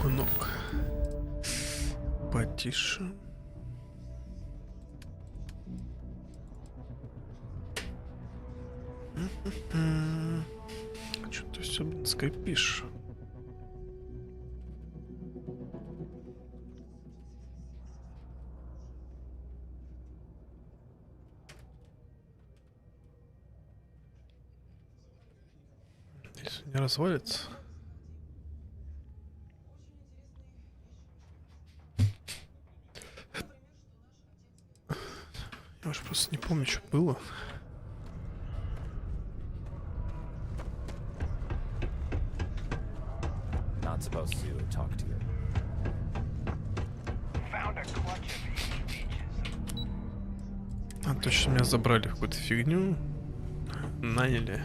окунок. Потише. Что-то все, блин, скрипишь. Если не развалится. Я уже просто не помню, что было. Not supposed to talk to you. А, точно меня забрали в какую-то фигню. Наняли.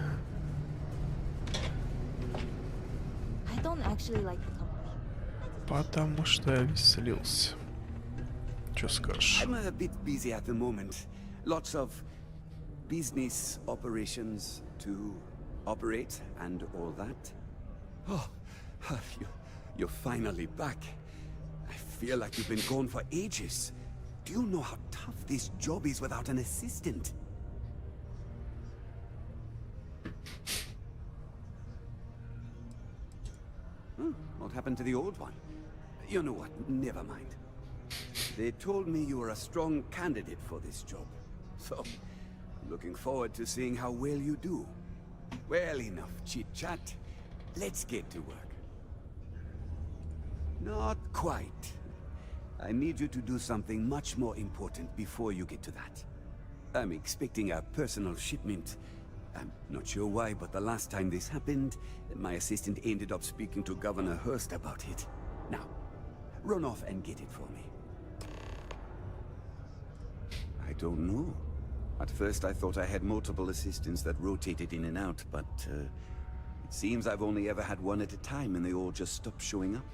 Потому что я веселился. Что скажешь? I'm a bit busy at the moment. Lots of business operations to operate and all that. Oh, you're finally back. I feel like you've been gone for ages. Do you know how tough this job is without an assistant? What happened to the old one? You know what, never mind. They told me you were a strong candidate for this job. So, looking forward to seeing how well you do. Well, enough chit-chat. Let's get to work. Not quite. I need you to do something much more important before you get to that. I'm expecting a personal shipment. I'm not sure why, but the last time this happened, my assistant ended up speaking to Governor Hurst about it. Now, run off and get it for me. I don't know. At first I thought I had multiple assistants that rotated in and out, but it seems I've only ever had one at a time and they all just stopped showing up.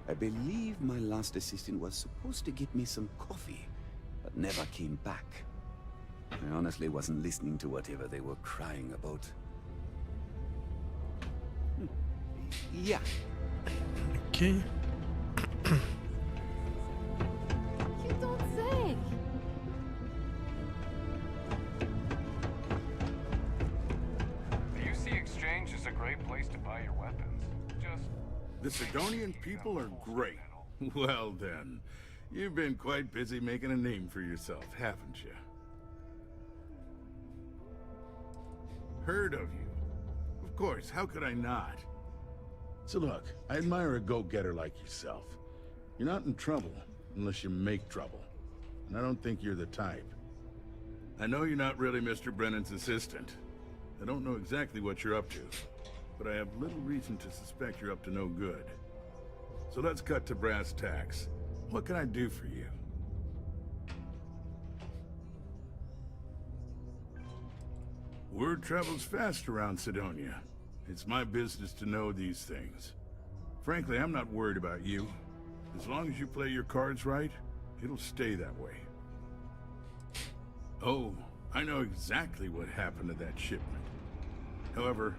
I believe my last assistant was supposed to get me some coffee, but never came back. I honestly wasn't listening to whatever they were crying about. Yeah. Okay. You don't say. The UC Exchange is a great place to buy your weapons. Just... The Sidonian people are great. Well then, you've been quite busy making a name for yourself, haven't you? Heard of you. Of course, how could I not? So look, I admire a go-getter like yourself. You're not in trouble unless you make trouble. And I don't think you're the type. I know you're not really Mr. Brennan's assistant. I don't know exactly what you're up to, but I have little reason to suspect you're up to no good. So let's cut to brass tacks. What can I do for you? Word travels fast around Sidonia. It's my business to know these things. Frankly, I'm not worried about you. As long as you play your cards right, it'll stay that way. Oh, I know exactly what happened to that shipment. However,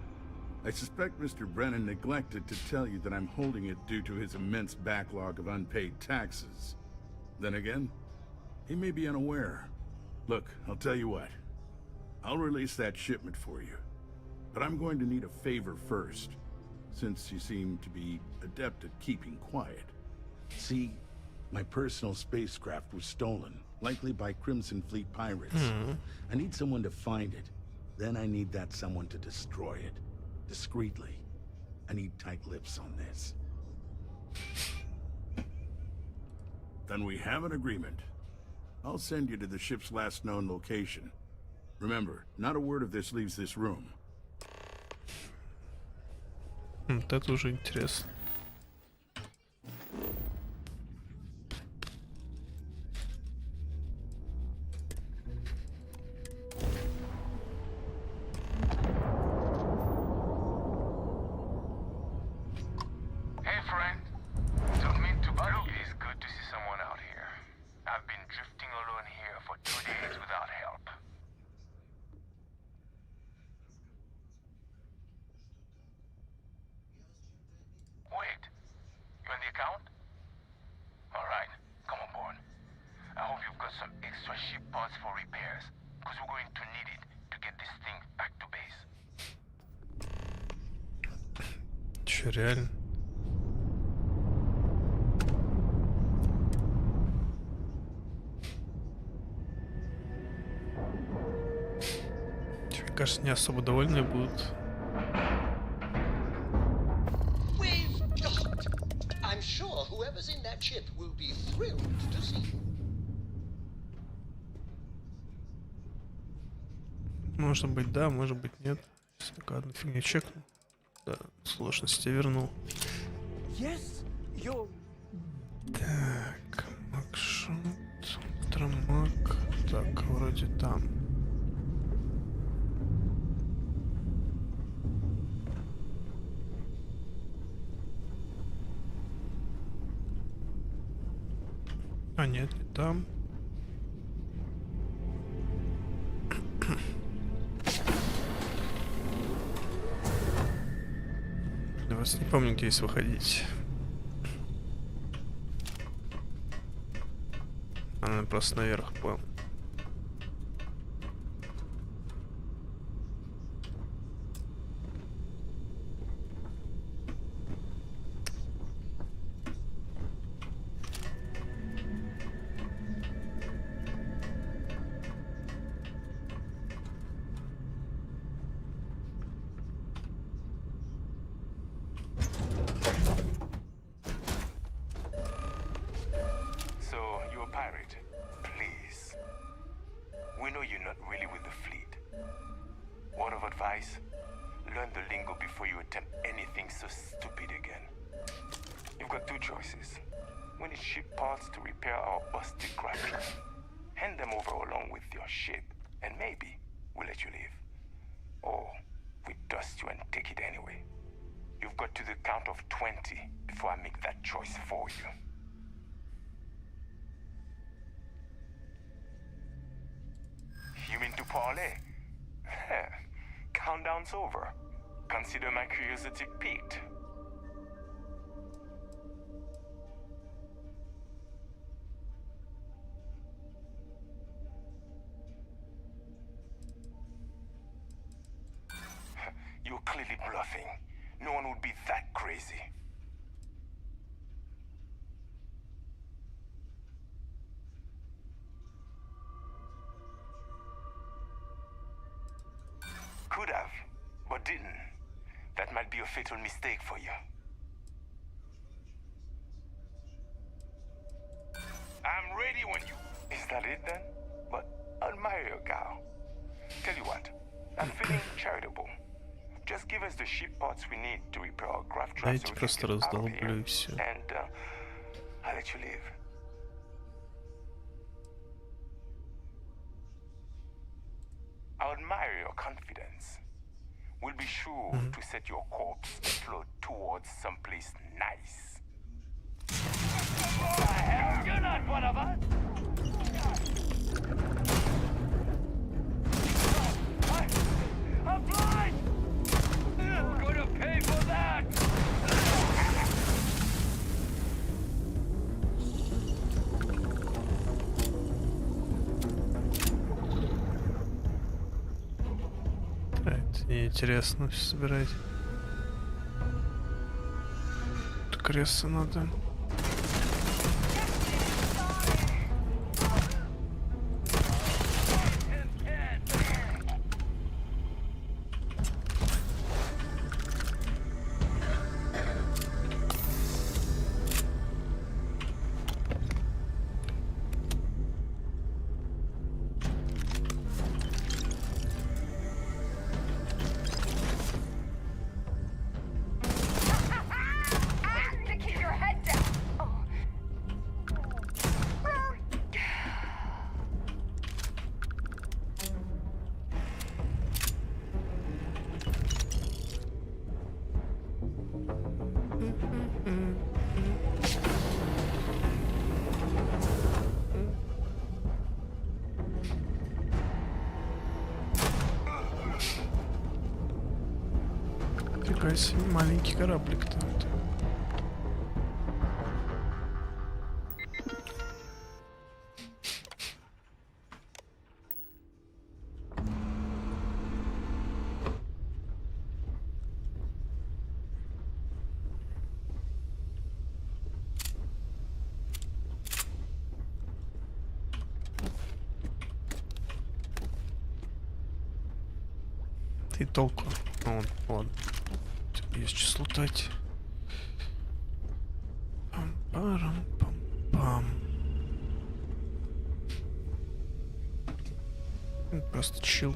I suspect Mr. Brennan neglected to tell you that I'm holding it due to his immense backlog of unpaid taxes. Then again, he may be unaware. Look, I'll tell you what. I'll release that shipment for you. But I'm going to need a favor first, since you seem to be adept at keeping quiet. See, my personal spacecraft was stolen, likely by Crimson Fleet pirates. I need someone to find it. Then I need that someone to destroy it. Discreetly. I need tight lips on this. Then we have an agreement. I'll send you to the ship's last known location. Remember, not a word of this leaves this room. Вот это уже интересно. Hey, friend. Don't mean to bother you. It's good to see someone out here. I've been drifting alone here for 2 days without help. Че, реально? Че, мне кажется, не особо довольны будут. We've docked. I'm sure whoever's in that ship will be thrilled to see you. Может быть, да, может быть, нет. Сейчас только одну фигню чекну. Да, сложности вернул. Yes, you're... Так, макшот, трамак. Так, вроде там. А нет, не там. Я вас не помню, где есть выходить. Она просто наверх, понял. So, you're a pirate? Please. We know you're not really with the fleet. Word of advice? Learn the lingo before you attempt anything so stupid again. You've got two choices. We need ship parts to repair our busted craft. Hand them over along with your ship, and maybe we'll let you leave. Or we dust you and take it anyway. You've got to the count of 20 before I make that choice for you. You mean to parlay? Countdown's over. Consider my curiosity piqued. You're clearly bluffing. No one would be that crazy. Could have, but didn't. That might be a fatal mistake for you. I'm ready when you... Is that it then? But admire your cow. Tell you what, I'm feeling charitable. Just give us the ship parts we need to repair our craft trap Дайте просто раздолблю и все. and I'll let you live. I admire your confidence. We'll be sure to set your corpse afloat towards someplace nice. What the hell? You're not one of us! I'm blind! You're gonna pay for that! Это неинтересно все собирать. Тут кресса надо. To keep your head down. Oh. Фига себе, маленький кораблик-то. И толку. Вон, ладно. Есть что слутать. Пам-парам-пам-пам. Просто чил.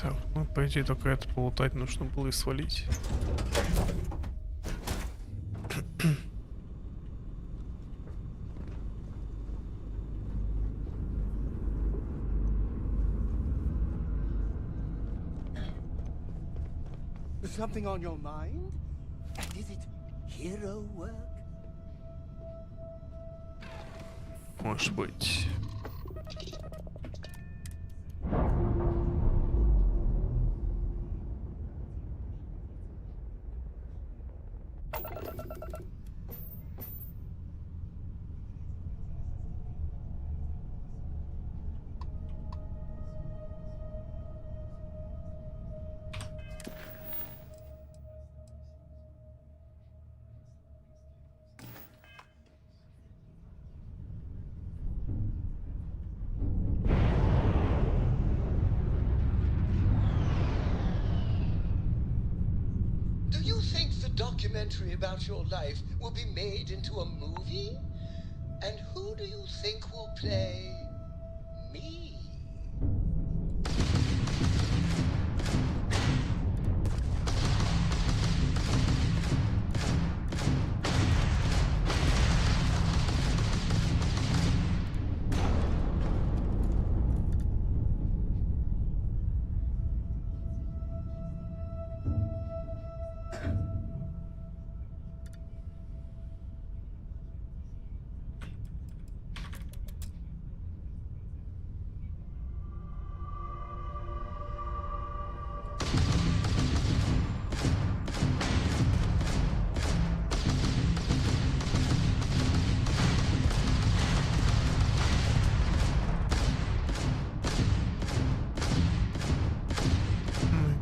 Так, ну по идее только это полутать нужно было и свалить. Something on your mind? And is it hero work? Может быть. Do you think the documentary about your life will be made into a movie? And who do you think will play me?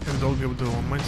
Как долго буду ломать?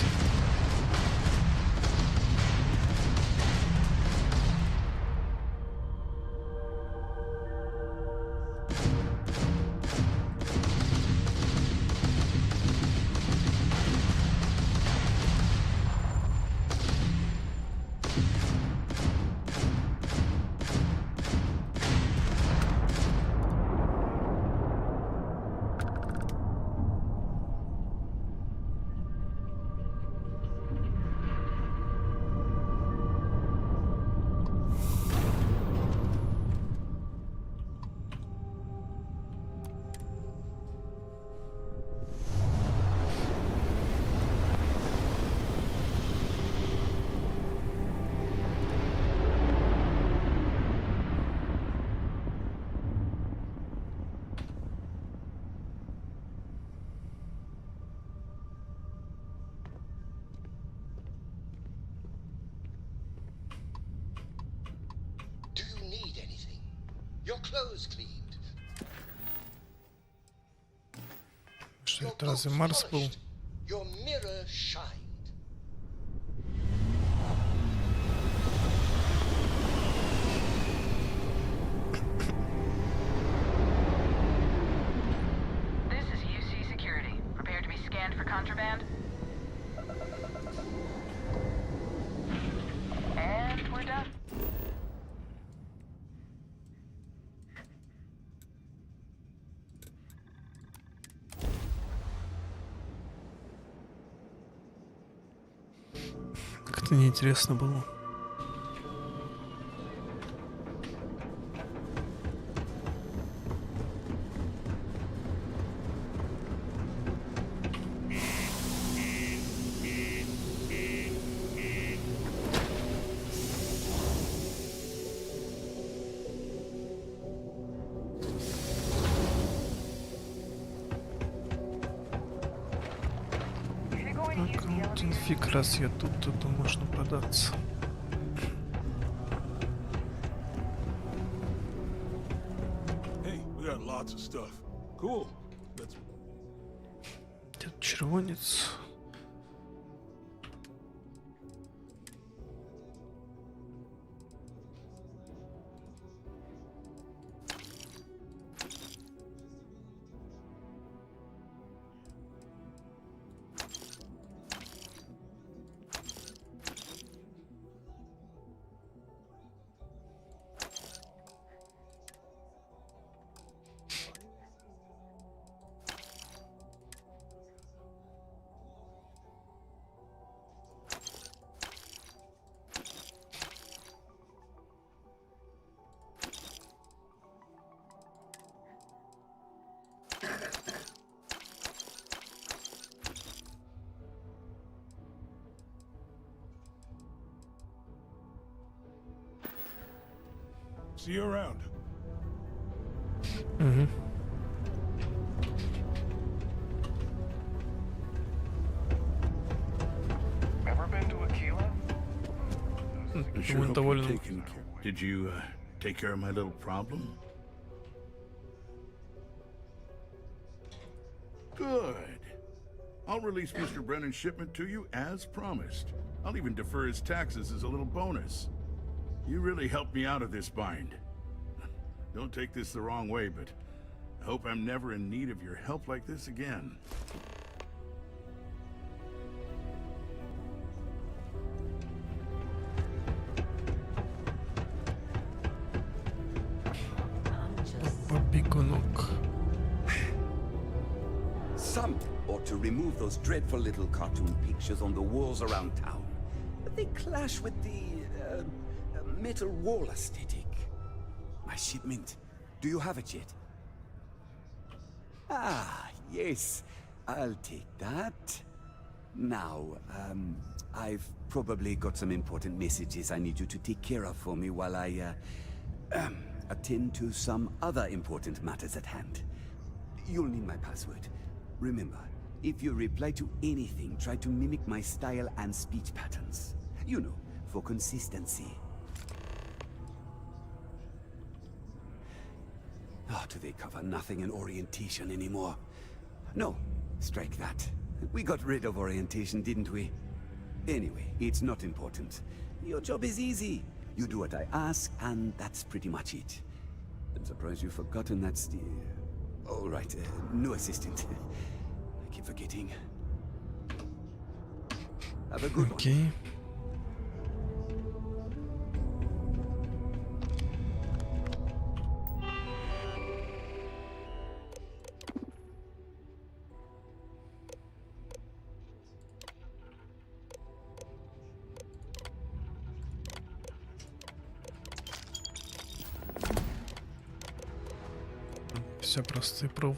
Do you need anything? Your clothes cleaned. Что Your это разве boots Марс был? polished. Your mirror shined. This is UC Security. Prepare to be scanned for contraband. And we're done. Как-то неинтересно было. Один фиг, раз я тут, то можно податься. Hey, we got lots of stuff. Cool. Let's Где-то червонец. see you around. Угу. Ever been to Aquila? I sure Думаю, hope доволен. you're taking care. Did you take care of my little problem? Good. I'll release Mr. Brennan's shipment to you as promised. I'll even defer his taxes as a little bonus. You really helped me out of this bind. Don't take this the wrong way, but I hope I'm never in need of your help like this again. Побегунок. Some ought to remove those dreadful little cartoon pictures on the walls around town. They clash with the metal wall aesthetic. My shipment. Do you have it yet? Ah, yes. I'll take that. Now, I've probably got some important messages I need you to take care of for me while I attend to some other important matters at hand. You'll need my password. Remember, if you reply to anything, try to mimic my style and speech patterns. You know, for consistency. Oh, do they cover nothing in orientation anymore? No, strike that. We got rid of orientation, didn't we? Anyway, it's not important. Your job is easy. You do what I ask, and that's pretty much it. I'm surprised you've forgotten that's the... Oh, right, no assistant. I keep forgetting. Have a good one. Окей. Все просто и пробую.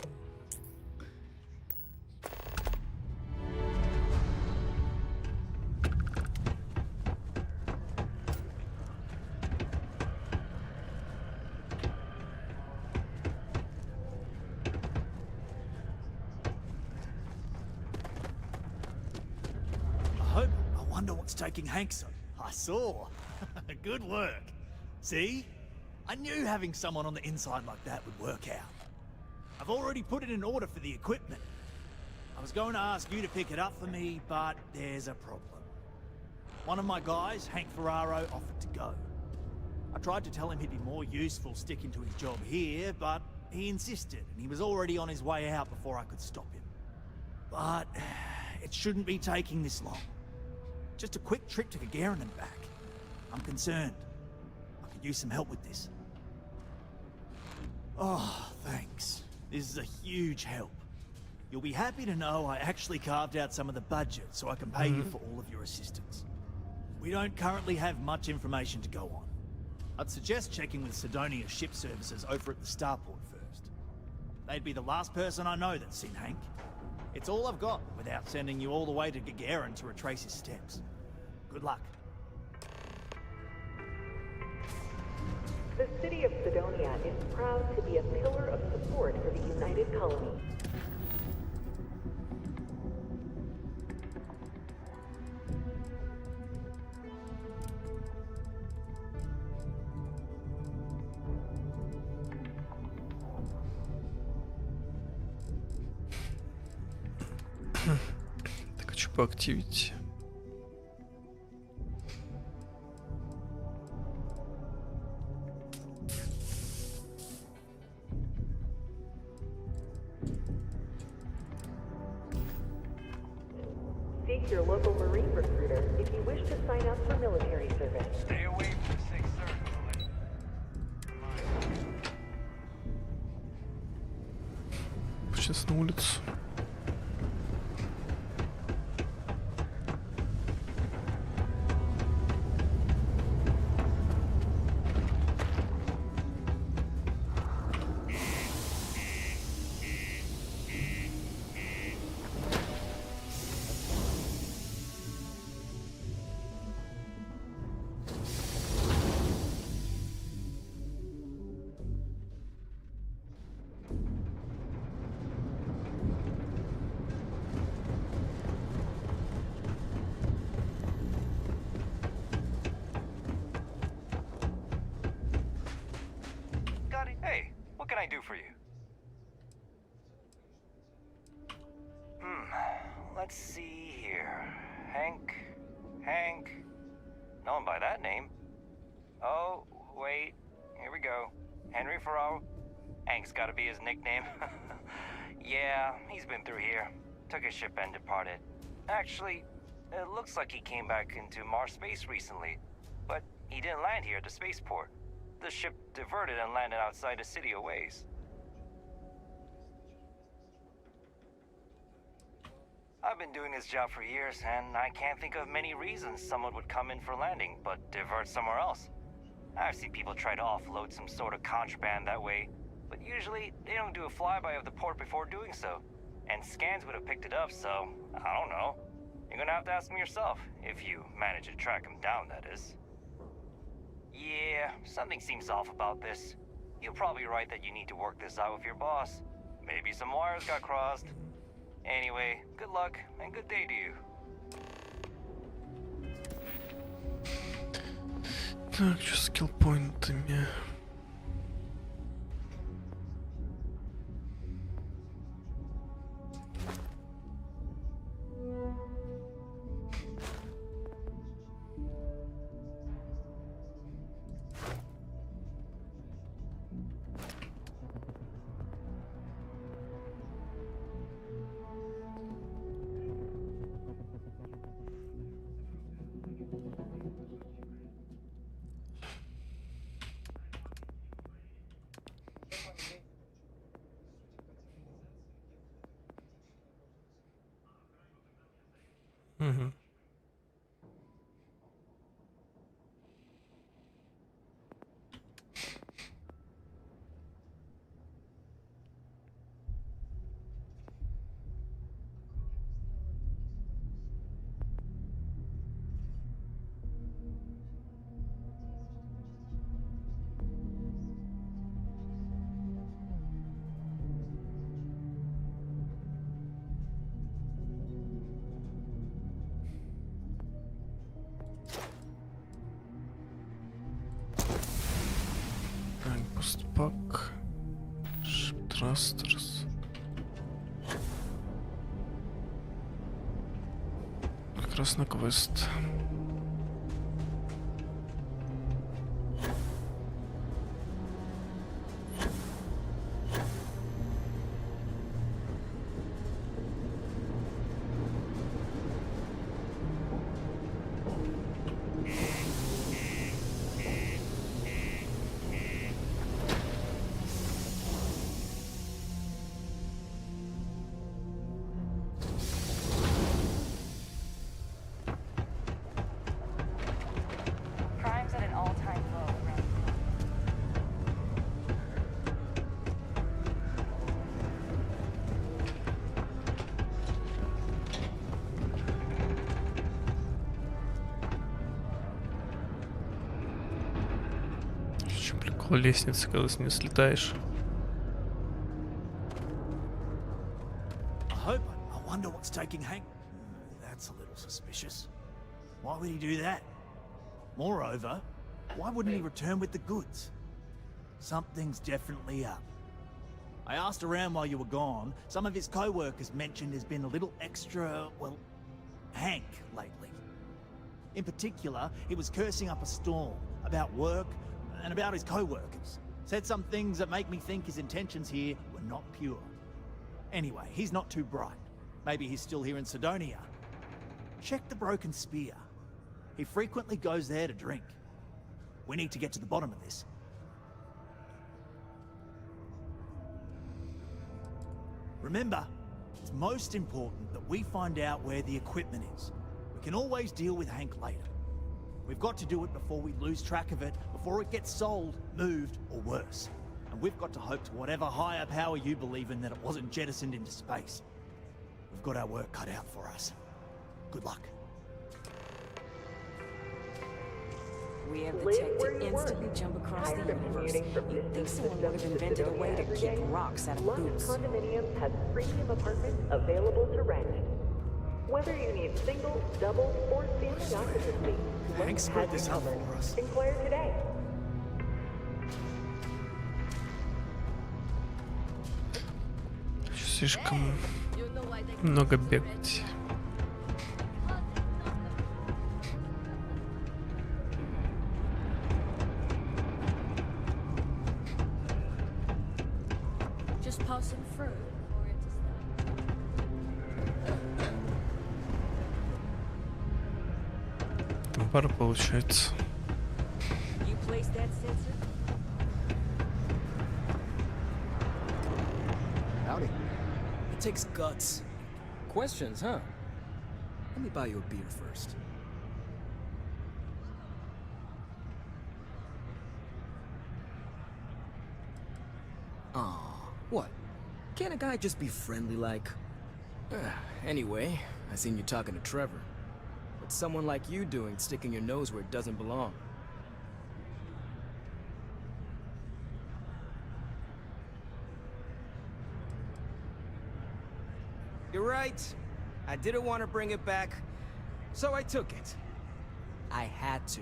I wonder what's taking Hank so. I saw. Good work. See? I knew having someone on the inside like that would work out. I've already put in an order for the equipment. I was going to ask you to pick it up for me, but there's a problem. One of my guys, Hank Ferraro, offered to go. I tried to tell him he'd be more useful sticking to his job here, but he insisted, and he was already on his way out before I could stop him. But it shouldn't be taking this long. Just a quick trip to Gagarin and back. I'm concerned. I could use some help with this. Oh, thanks. This is a huge help. You'll be happy to know I actually carved out some of the budget so I can pay you for all of your assistance. We don't currently have much information to go on. I'd suggest checking with Sidonia's ship services over at the starport first. They'd be the last person I know that's seen Hank. It's all I've got without sending you all the way to Gagarin to retrace his steps. Good luck. The city of Sidonia is proud to be a pillar of support for the United Colony. Так, хочу поактивить. Seek your local Marine recruiter if you wish to sign up for military service. Stay away from the Sixth Circle. Сейчас на улицу. Hey, what can I do for you? Let's see here. Hank. No one by that name. Oh, wait. Here we go. Henry Farrow. Hank's gotta be his nickname. Yeah, he's been through here. Took his ship and departed. Actually, it looks like he came back into Mars space recently. But he didn't land here at the spaceport. The ship diverted and landed outside the city a ways. I've been doing this job for years, and I can't think of many reasons someone would come in for landing, but divert somewhere else. I've seen people try to offload some sort of contraband that way, but usually they don't do a flyby of the port before doing so. And scans would have picked it up, so I don't know. You're gonna have to ask them yourself, if you manage to track him down, that is. Yeah, something seems off about this. You're probably right that you need to work this out with your boss. Maybe some wires got crossed. Anyway, good luck and good day to you. Так, что с скиллпоинтами? Угу. Постпак, Шиптрастерс. Как раз на квест. Лестница, когда с нее слетаешь. I wonder what's taking Hank. That's a little suspicious. Why would he do that? Moreover, why wouldn't he return with the goods? Something's definitely up. I asked around while you were gone. Some of his co-workers mentioned there's been a little extra, well, Hank lately. In particular, he was cursing up a storm about work and about his co-workers. Said some things that make me think his intentions here were not pure. Anyway, he's not too bright. Maybe he's still here in Sidonia. Check the Broken Spear. He frequently goes there to drink. We need to get to the bottom of this. Remember, it's most important that we find out where the equipment is. We can always deal with Hank later. We've got to do it before we lose track of it, before it gets sold, moved, or worse. And we've got to hope to whatever higher power you believe in that it wasn't jettisoned into space. We've got our work cut out for us. Good luck. We have the tech to instantly jump across the universe. You'd think someone would have invented a way to keep rocks out of boots. Condominiums has premium apartments available to rent. Whether you need single, double, or family occupancy, Hank spread this out for us. Inquire today. Слишком много бегать. Just passing through. Пара получается. You placed that sensor? Howdy. It takes guts. Questions, huh? Let me buy you a beer first. Aw, what? Can't a guy just be friendly like? Anyway, I seen you talking to Trevor. What's someone like you doing sticking your nose where it doesn't belong? You're right. I didn't want to bring it back, so I took it. I had to.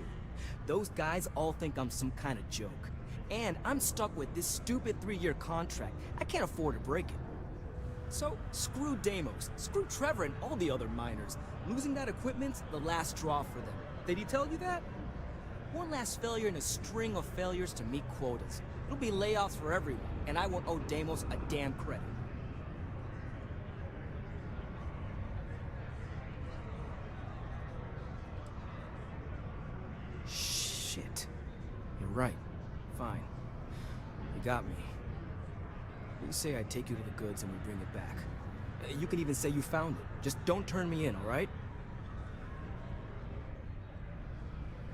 Those guys all think I'm some kind of joke. And I'm stuck with this stupid 3-year contract. I can't afford to break it. So, screw Deimos, screw Trevor and all the other miners. Losing that equipment's the last straw for them. Did he tell you that? One last failure in a string of failures to meet quotas. It'll be layoffs for everyone, and I won't owe Deimos a damn credit. Shit. You're right. Fine. You got me. You say I take you to the goods and we bring it back. You can even say you found it. Just don't turn me in, alright?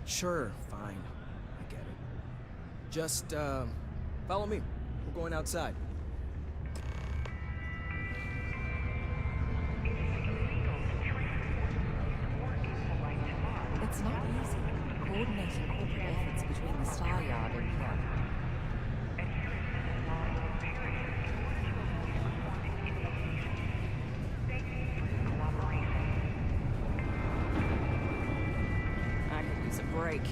Sure, fine. I get it. Just, follow me. We're going outside. It's not easy, coordinating corporate efforts between the Star Yard and here. I could use a break.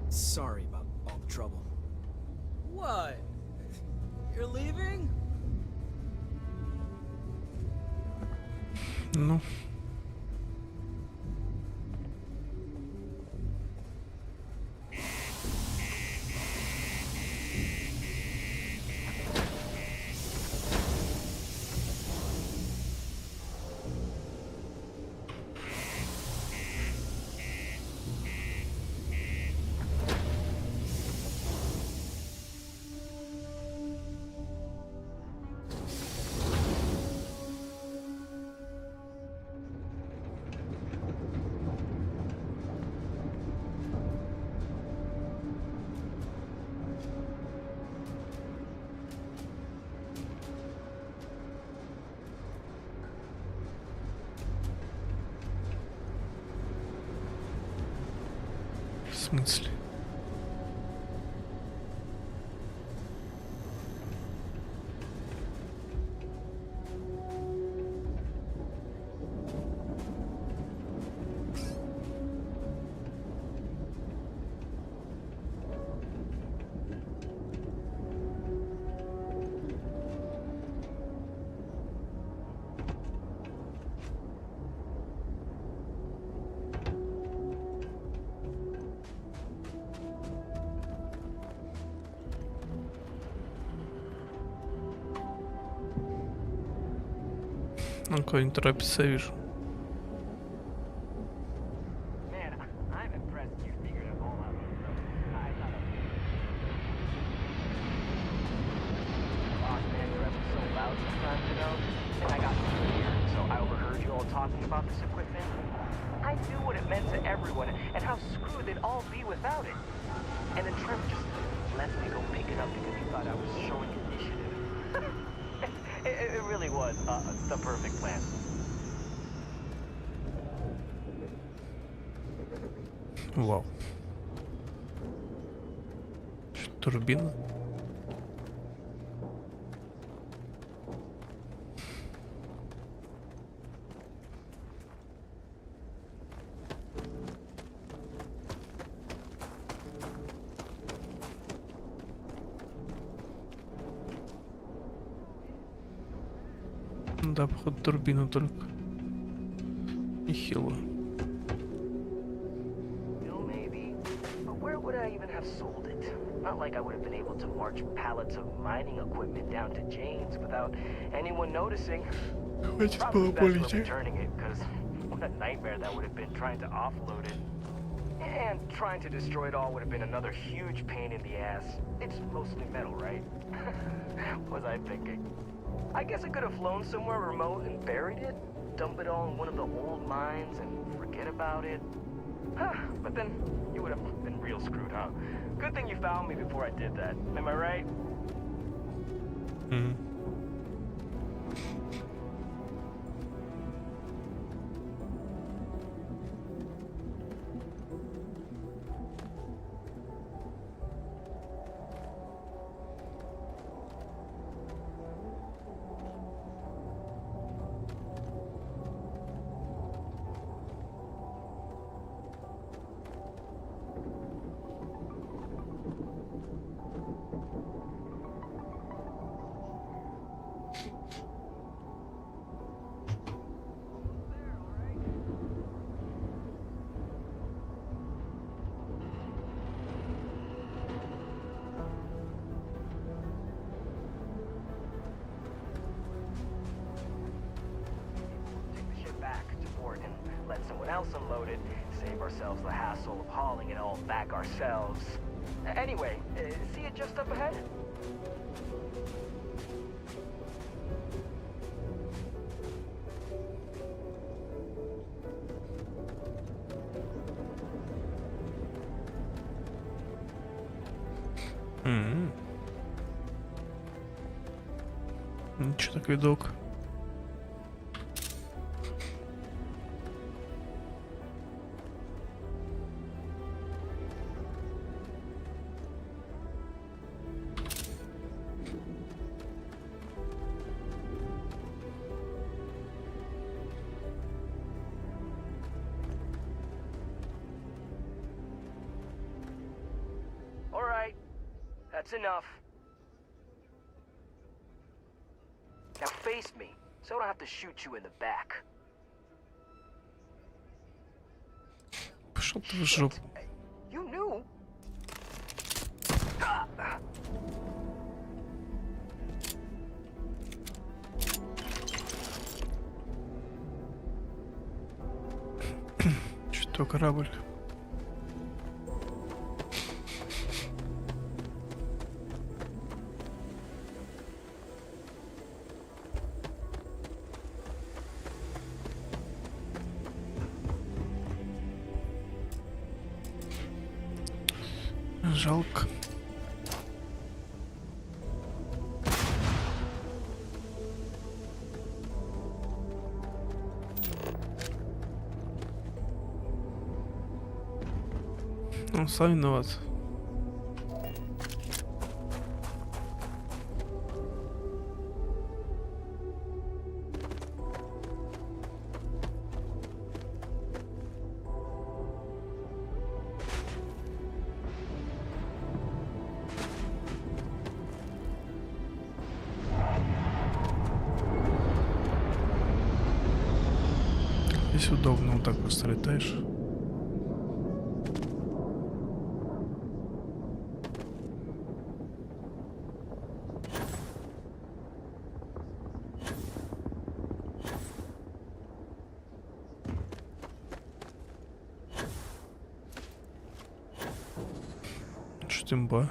Sorry about all the trouble. What? You're leaving? Ну. смысле? Ну, какой-нибудь торопится, вижу. Вау. Турбина. Да, походу турбина только. Нехило. Not like I would have been able to march pallets of mining equipment down to Jane's without anyone noticing. Probably best for returning it, because what a nightmare that would have been trying to offload it. And trying to destroy it all would have been another huge pain in the ass. It's mostly metal, right? What was I thinking? I guess I could have flown somewhere remote and buried it, dump it all in one of the old mines and forget about it. But then you would have been real screwed, huh? Good thing you found me before I did that. Am I right? Mm-hmm. Unload it, save ourselves the hassle of hauling it all back ourselves. Anyway, see it just up ahead? Ничего так видок. That's enough. Now face me, so I don't have to shoot you in the back. Пошел ты в жопу. You knew. Что корабль? Жалко. Он сам виноват. Здесь удобно, вот так просто летаешь. Что имба?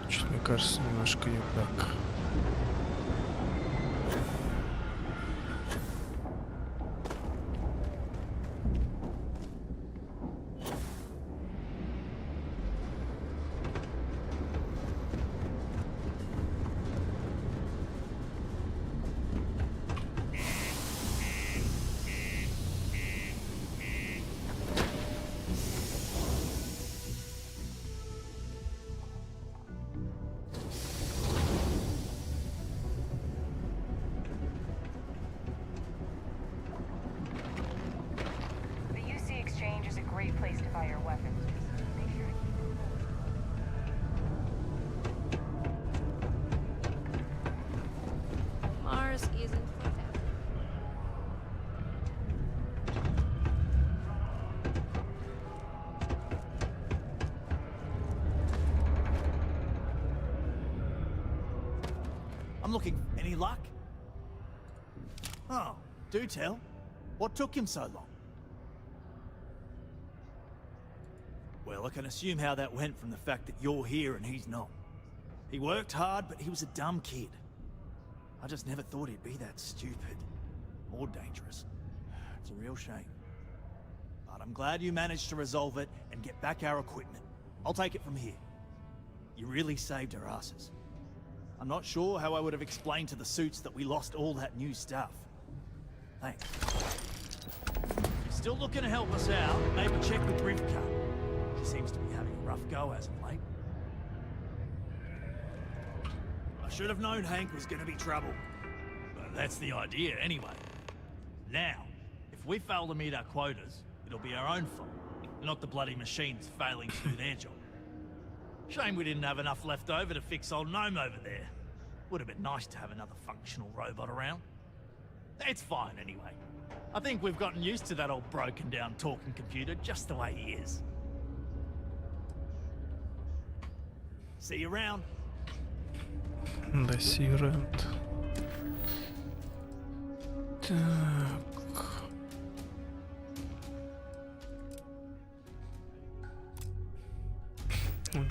Что-то, мне кажется, немножко не так. The UC exchange is a great place to buy your weapons. Just make sure. Mars isn't forever. I'm looking. Any luck? Oh, do tell. What took him so long? Well, I can assume how that went from the fact that you're here and he's not. He worked hard, but he was a dumb kid. I just never thought he'd be that stupid. Or dangerous. It's a real shame. But I'm glad you managed to resolve it and get back our equipment. I'll take it from here. You really saved our asses. I'm not sure how I would have explained to the suits that we lost all that new stuff. Thanks. If you're still looking to help us out, maybe check with Rivka. She seems to be having a rough go as of late. I should have known Hank was going to be trouble. But that's the idea anyway. Now, if we fail to meet our quotas, it'll be our own fault, not the bloody machines failing to do their job. Shame we didn't have enough left over to fix old Gnome over there. Would have been nice to have another functional robot around. It's fine anyway. I think we've gotten used to that old broken down talking computer just the way he is. See you around. Да, see you around. Так.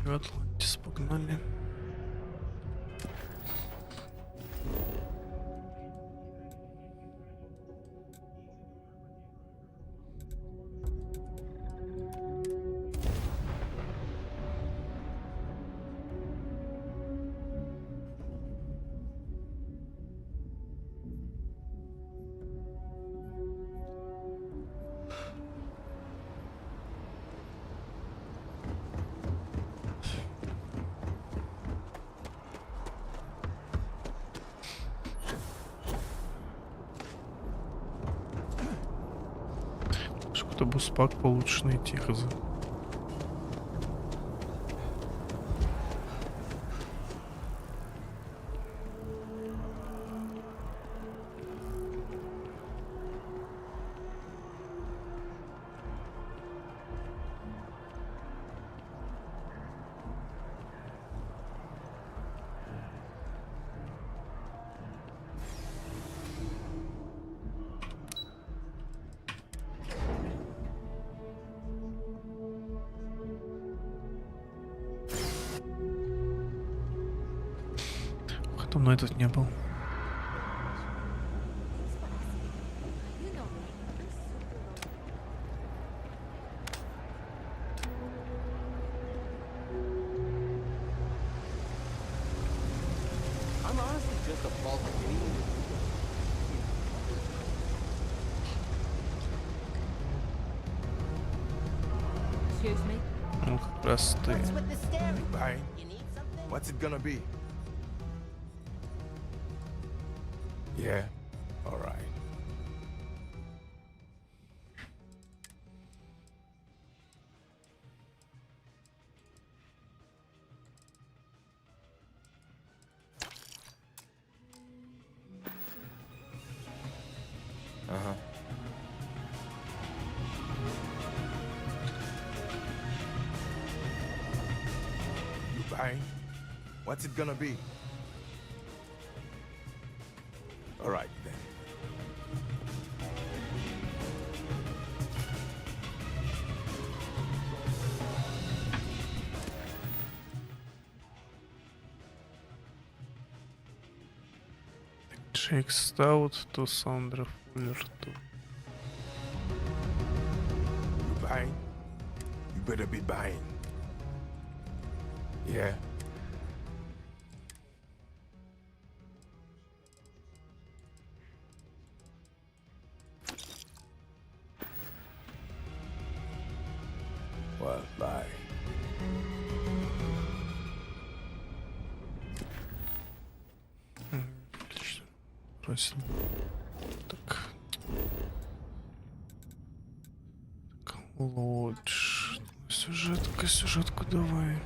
Атлантис, погнали. Что-то буспак получше найти, хз. Давно я тут не был. I'm honestly just a fault of getting you. Excuse me? Ну, как раз ты. Bye. What's it gonna be? Yeah, alright. Uh-huh. You buying? What's it gonna be? Alright then. Shake Stout, to Sandra Fuller, to... You buying? You better be buying. Yeah. Well, bye. Отлично. Просим. Так. Так, лучше. Сюжетку давай.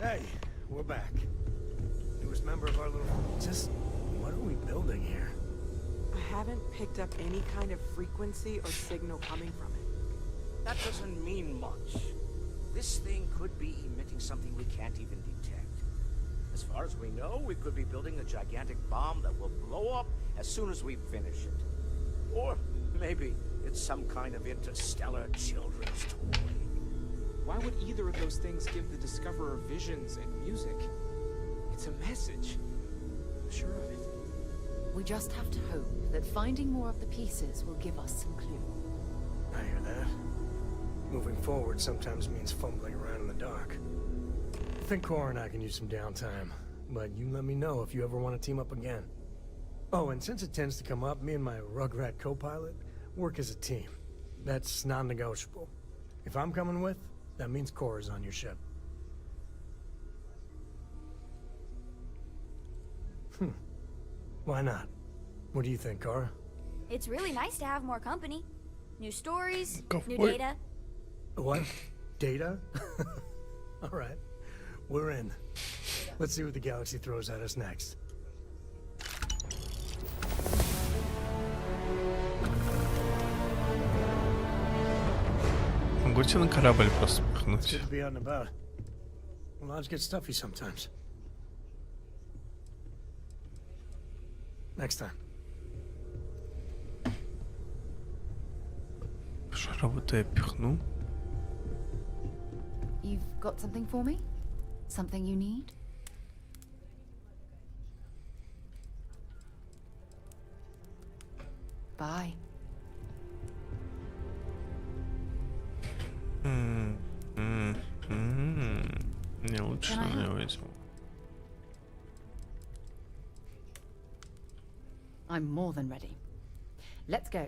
Hey, we're back. Newest member of our little... Just... what are we building here? I haven't picked up any kind of frequency or signal coming from it. That doesn't mean much. This thing could be emitting something we can't even detect. As far as we know, we could be building a gigantic bomb that will blow up as soon as we finish it. Or maybe it's some kind of interstellar children's toy. Why would either of those things give the Discoverer visions and music? It's a message. I'm sure of it. We just have to hope that finding more of the pieces will give us some clue. I hear that. Moving forward sometimes means fumbling around in the dark. I think Cora and I can use some downtime, but you let me know if you ever want to team up again. Oh, and since it tends to come up, me and my Rugrat co-pilot work as a team. That's non-negotiable. If I'm coming with, that means Cora's on your ship. Why not? What do you think, Cora? It's really nice to have more company. New stories, new for it. data. What? Data? Alright. We're in. Let's see what the galaxy throws at us next. Могу тебя на корабль просто It's пихнуть. good to be out and about. Lives get stuffy sometimes. Next time. Шаровую-то я пихну. You've got something for me? Something you need? Bye. Не лучше Can I на help? него этим. I'm more than ready. Let's go.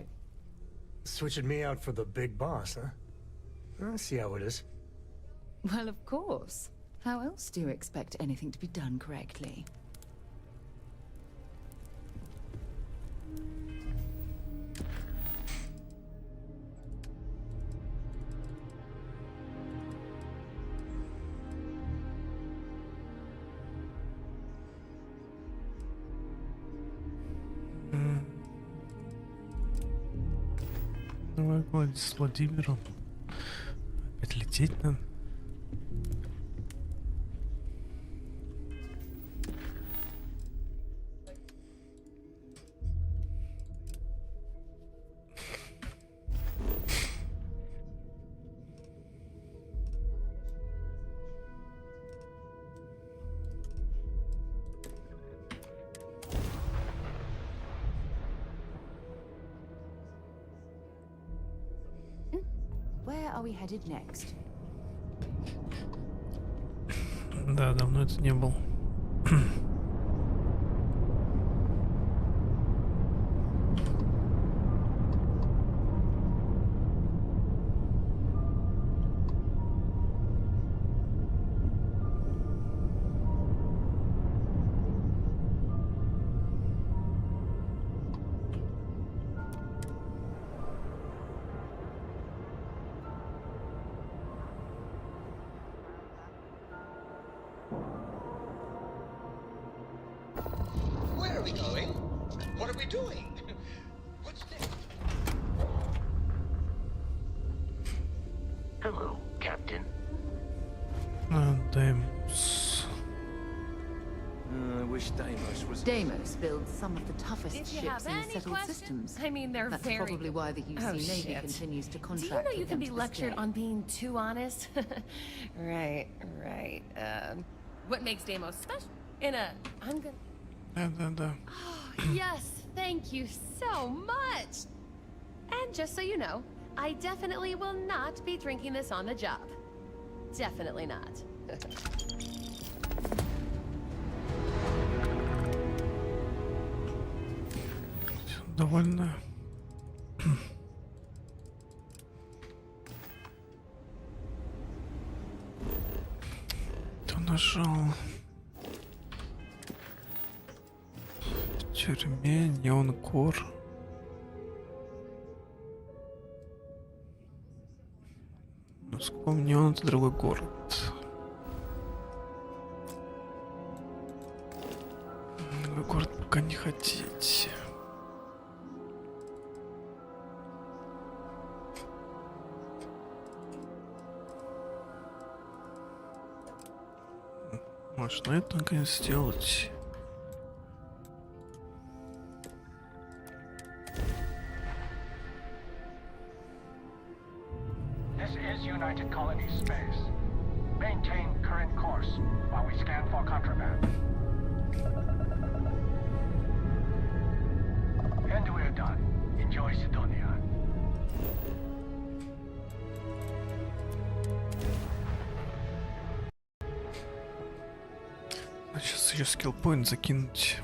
Switching me out for the big boss, huh? I see how it is. Well, of course. How else do you expect anything to be done correctly? Давай, Владимир, с Владимиром. Опять лететь надо. Where are we headed next? Да, давно это не был. Where are we going? What are we doing? What's next? Hello, Captain. Deimos. I wish Deimos was... Deimos builds some of the toughest If you ships have in any settled questions, systems. I mean, they're That's very probably good. why the UC Oh, Navy shit. continues to Do contract you know you with can them be to this lectured day. on being too honest? Right. What makes Deimos special? I'm gonna... Да. Oh, yes, thank you so much! And just so you know, I definitely will not be drinking this on the job. Definitely not. Довольно. Кто нажал? В тюрьме неонкор. Ну, вспомни, он это другой город. Другой город пока не хотите. Может, на это наконец сделать? This is United Colony Space. Maintain current course while we scan for contraband. And we're done. Enjoy Sidonia. Сейчас еще скиллпоинт закинуть.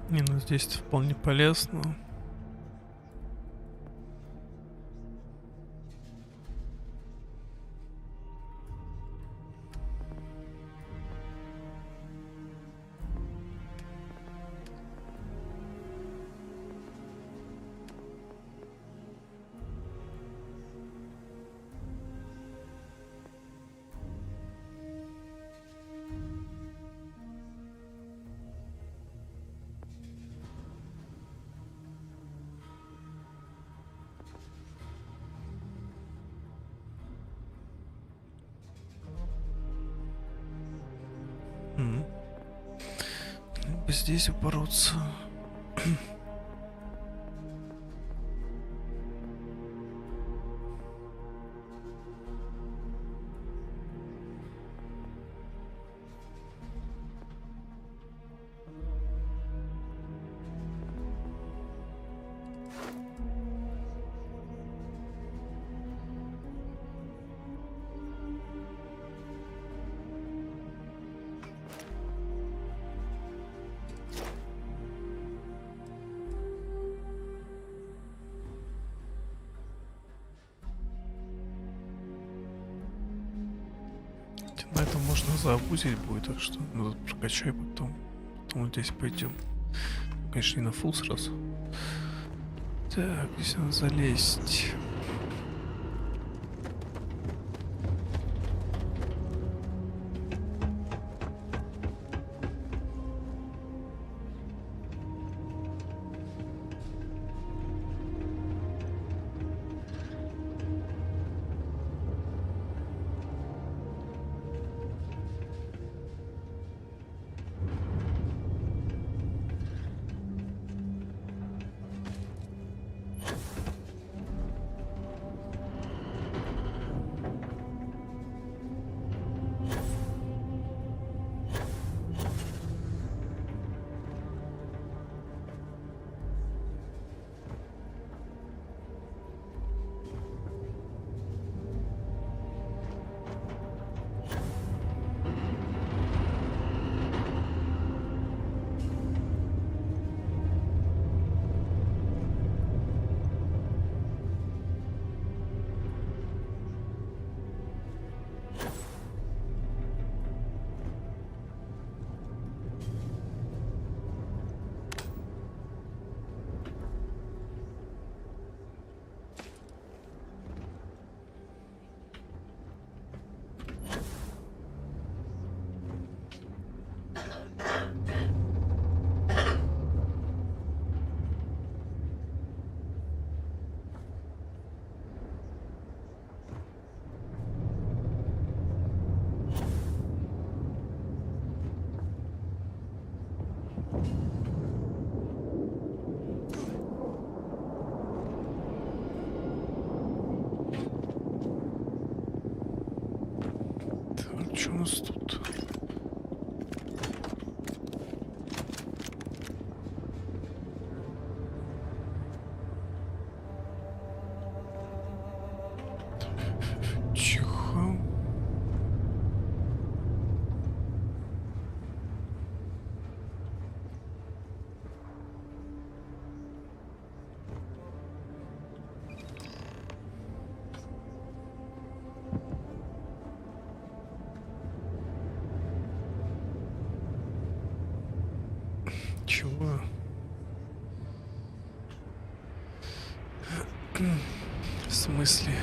Не, ну здесь вполне полезно. бы здесь упороться. На этом можно заобузить будет, так что мы тут прокачаем, потом вот здесь пойдем. Конечно, не на фулл сразу. Так, здесь надо залезть. Что у нас тут? Чихо. Чего? В смысле?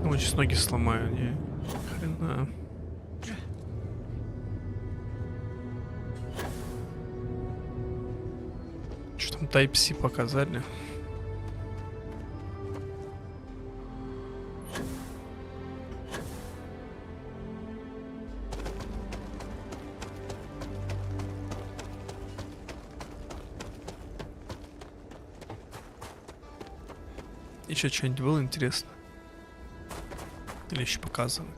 Ой, сейчас ноги сломаю, не? Хрена. Что там Type-C показали? Еще что-нибудь было интересно? Или еще показывают?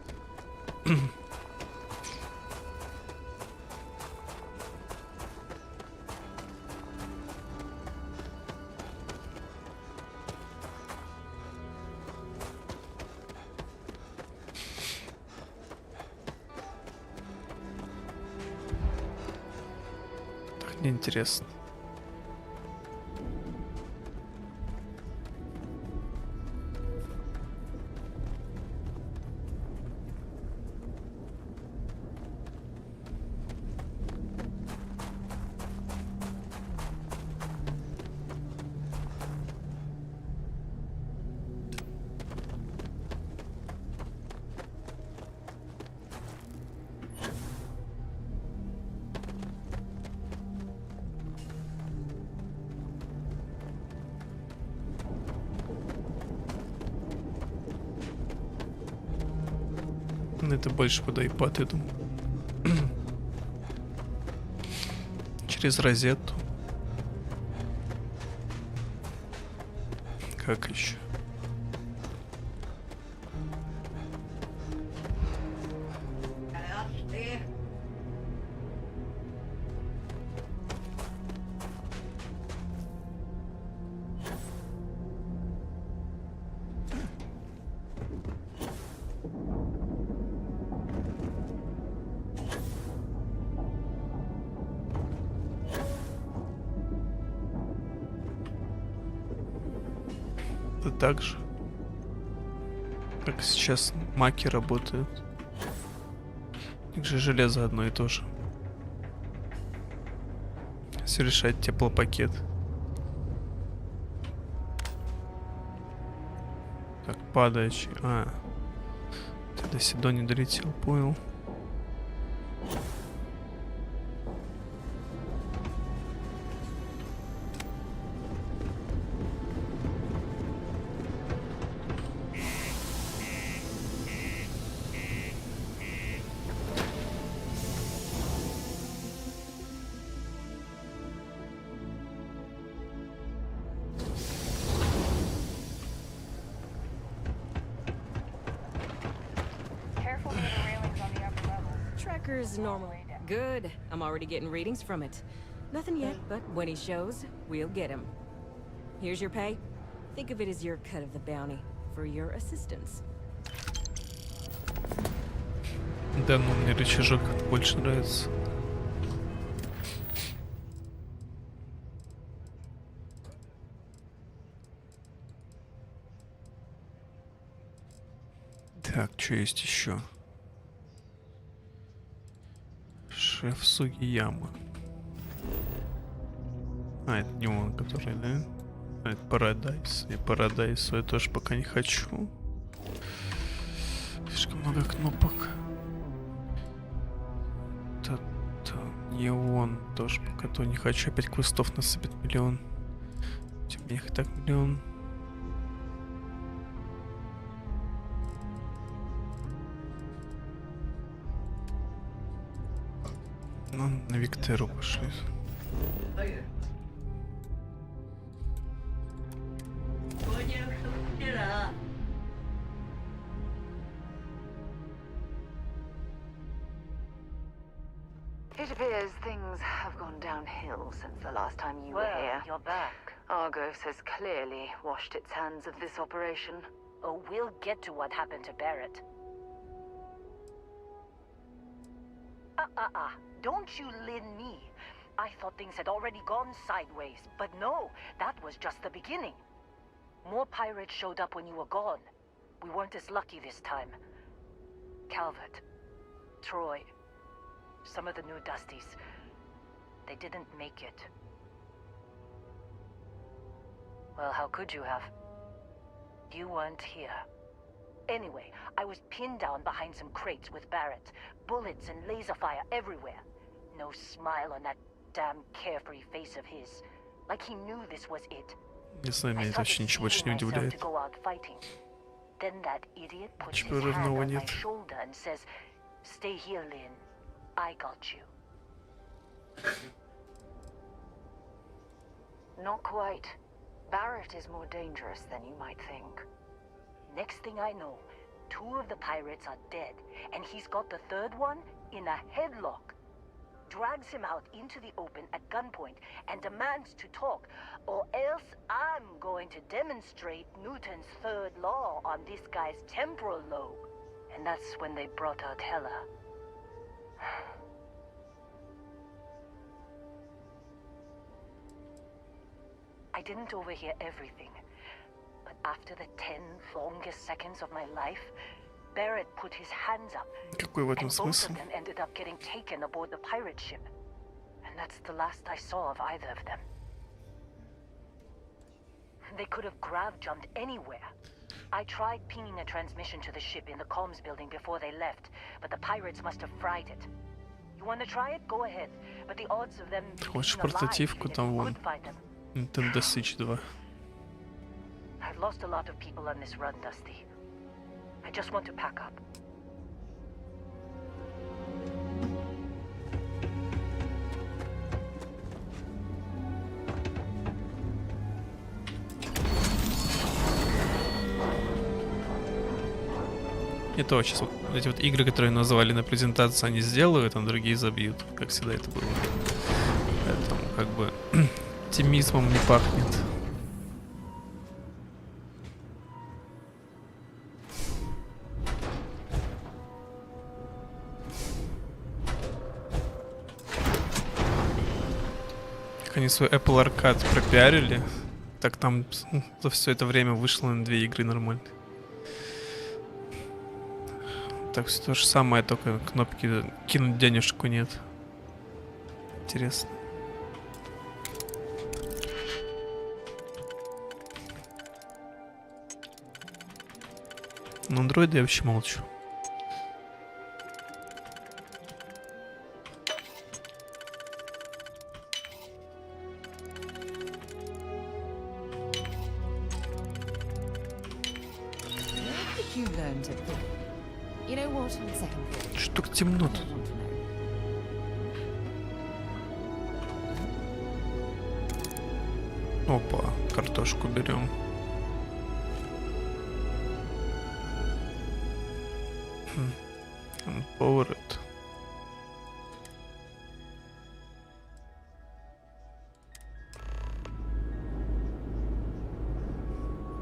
Так неинтересно. это больше под iPad, я думаю. Через розетку. Как еще? Так же, как сейчас маки работают. Их же железо одно и то же. Все решает теплопакет. Так, падающий. Ты до сюда не долетел, понял. Tracker's normal. Good. I'm already getting readings from it. Nothing yet, but when he shows, we'll get him. Here's your pay. Think of it as your cut of the bounty for your assistance. Да, ну мне рычажок больше нравится. Так, что есть еще? Шеф Сугияма. Это не он, который, да? Это Парадайс. И Парадайсу я тоже пока не хочу. Слишком много кнопок. Это не он. Тоже пока то не хочу. Опять квестов насыпать миллион. У меня их и так миллион. Ну, на Виктору пошли. It appears things have gone downhill since the last time you were here. You're back. Argos has clearly washed its hands of this operation. Oh, we'll get to what happened to Barrett. Don't you lin me. I thought things had already gone sideways, but no, that was just the beginning. More pirates showed up when you were gone. We weren't as lucky this time. Calvert, Troy, some of the new Dusties, they didn't make it. Well, how could you have? You weren't here. Anyway, I was pinned down behind some crates with Barrett. Bullets and laser fire everywhere. No smile on that damn carefree face of his. Like he knew this was it. Не знаю, меня это вообще ничего больше не удивляет. Then that idiot puts his hand on my shoulder and says, "Stay here, Lynn. I got you." Not quite. Barrett is more dangerous than you might think. Next thing I know, 2 of the pirates are dead, and he's got the 3rd one in a headlock. Drags him out into the open at gunpoint and demands to talk, or else I'm going to demonstrate Newton's 3rd law on this guy's temporal lobe. And that's when they brought out Hela. I didn't overhear everything, but after the 10 longest seconds of my life, Barrett put his hands up, Какой в этом and both смысл? of them ended up getting taken aboard the pirate ship. And that's the last I saw of either of them. They could have grav-jumped anywhere. I tried pinging a transmission to the ship in the comms building before they left, but the pirates must have fried it. You want to try it? Go ahead. But the odds of them Хочешь being alive портативку, if там you вон. could find them. Nintendo Switch 2. I've lost a lot of people on this run, Dusty. I just want to pack up. Это сейчас вот эти вот игры, которые называли на презентации, они сделают, а другие забьют, как всегда это было. Поэтому как бы оптимизмом не пахнет. Как они свой Apple Arcade пропиарили, так там за все это время вышло на 2 игры нормально. Так все то же самое, только кнопки кинуть денежку нет. Интересно. На андроиде я вообще молчу. Что так темно-то? Опа, картошку берем. Поворот.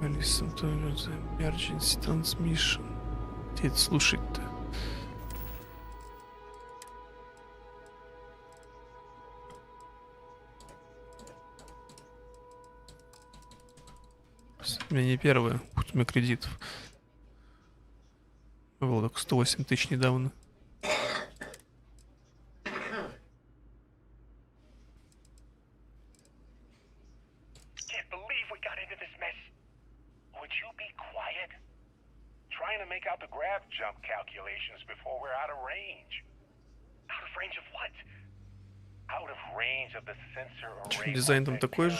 Listen to the emergency transmission. Где это слушать-то? У меня не первое, хоть у меня кредитов. Было так 108 тысяч недавно. Дизайн там такой же.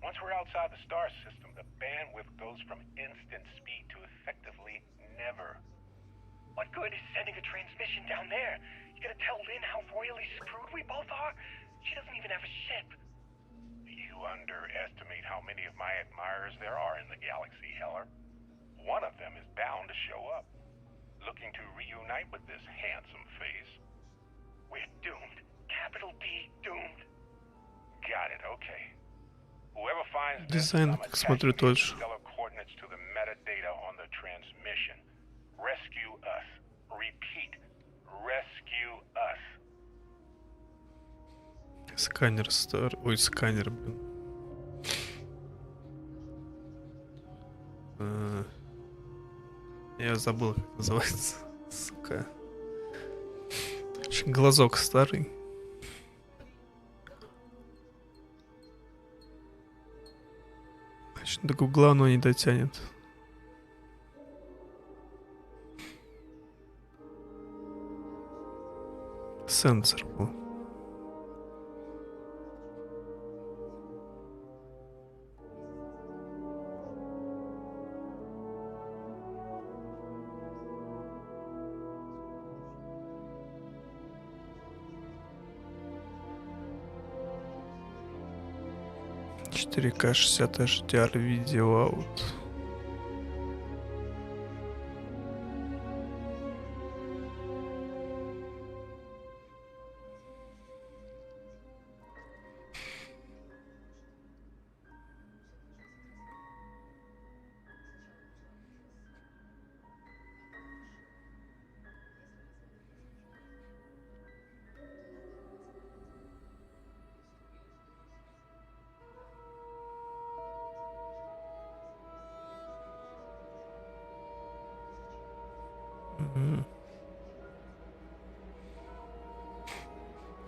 Once we're outside the star system, the bandwidth goes from instant speed to effectively never. What good is sending a transmission down there? You gonna tell Lynn how royally screwed we both are? She doesn't even have a ship. You underestimate how many of my admirers there are in the galaxy, Heller. One of them is bound to show up, looking to reunite with this handsome face. We're doomed. Capital D doomed. Got it, okay. Whoever finds this, Дизайн, как смотрю, тот же. coordinates to the metadata on the transmission. Rescue us. Repeat. Rescue us. Сканер стар. Ой, сканер, блин. Я забыл, как называется. Сука. Очень глазок старый. До гугла оно не дотянет. Сенсор был. К 60 HDR видео аут.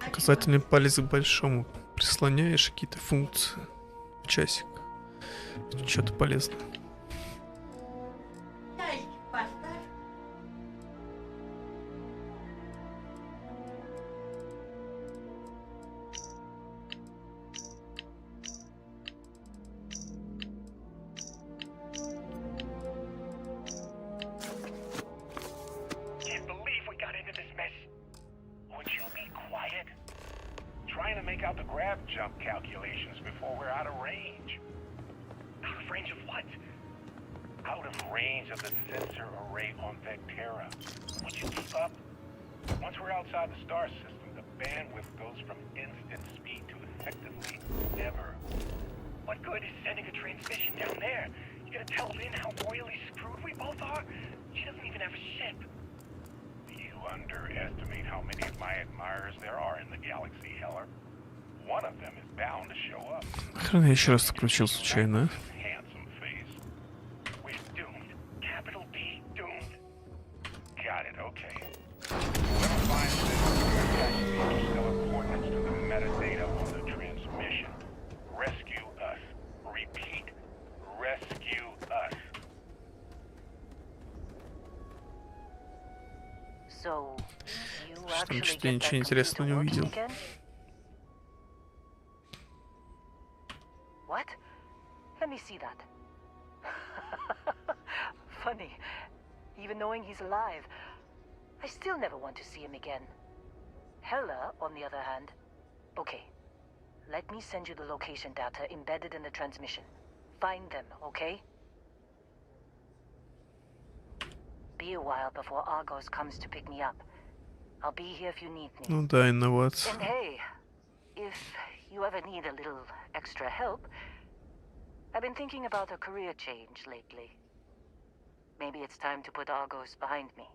Указательный палец к большому. Прислоняешь какие-то функции. Часик. Что-то полезное. out of range of the sensor array on Vectera. Would you keep up? Once we're outside the star system, the bandwidth goes from instant speed to effectively never. What good is sending a transmission down there? You gonna tell Lynn how royally screwed we both are? She doesn't even have a ship. You underestimate how many of my admirers there are in the galaxy, Heller. One of them is bound to show up. Охрана, я еще раз включил случайно. Handsome face. We're doomed. Capital D, doomed. Got it, okay. Whoever finds this will interstellar coordinates to the metadata on the transmission. Rescue us. Repeat. Rescue us. So, you Что-то actually я get ничего that интересного не computer увидел. working again? What? Let me see that. Funny. Even knowing he's alive, I still never want to see him again. Hella, on the other hand. Okay. Let me send you the location data embedded in the transmission. Find them, okay? Be a while before Argos comes to pick me up. I'll be here if you need me. Ну да, инновация. And hey, if you ever need a little extra help, I've been thinking about a career change lately. Maybe it's time to put Argos behind me.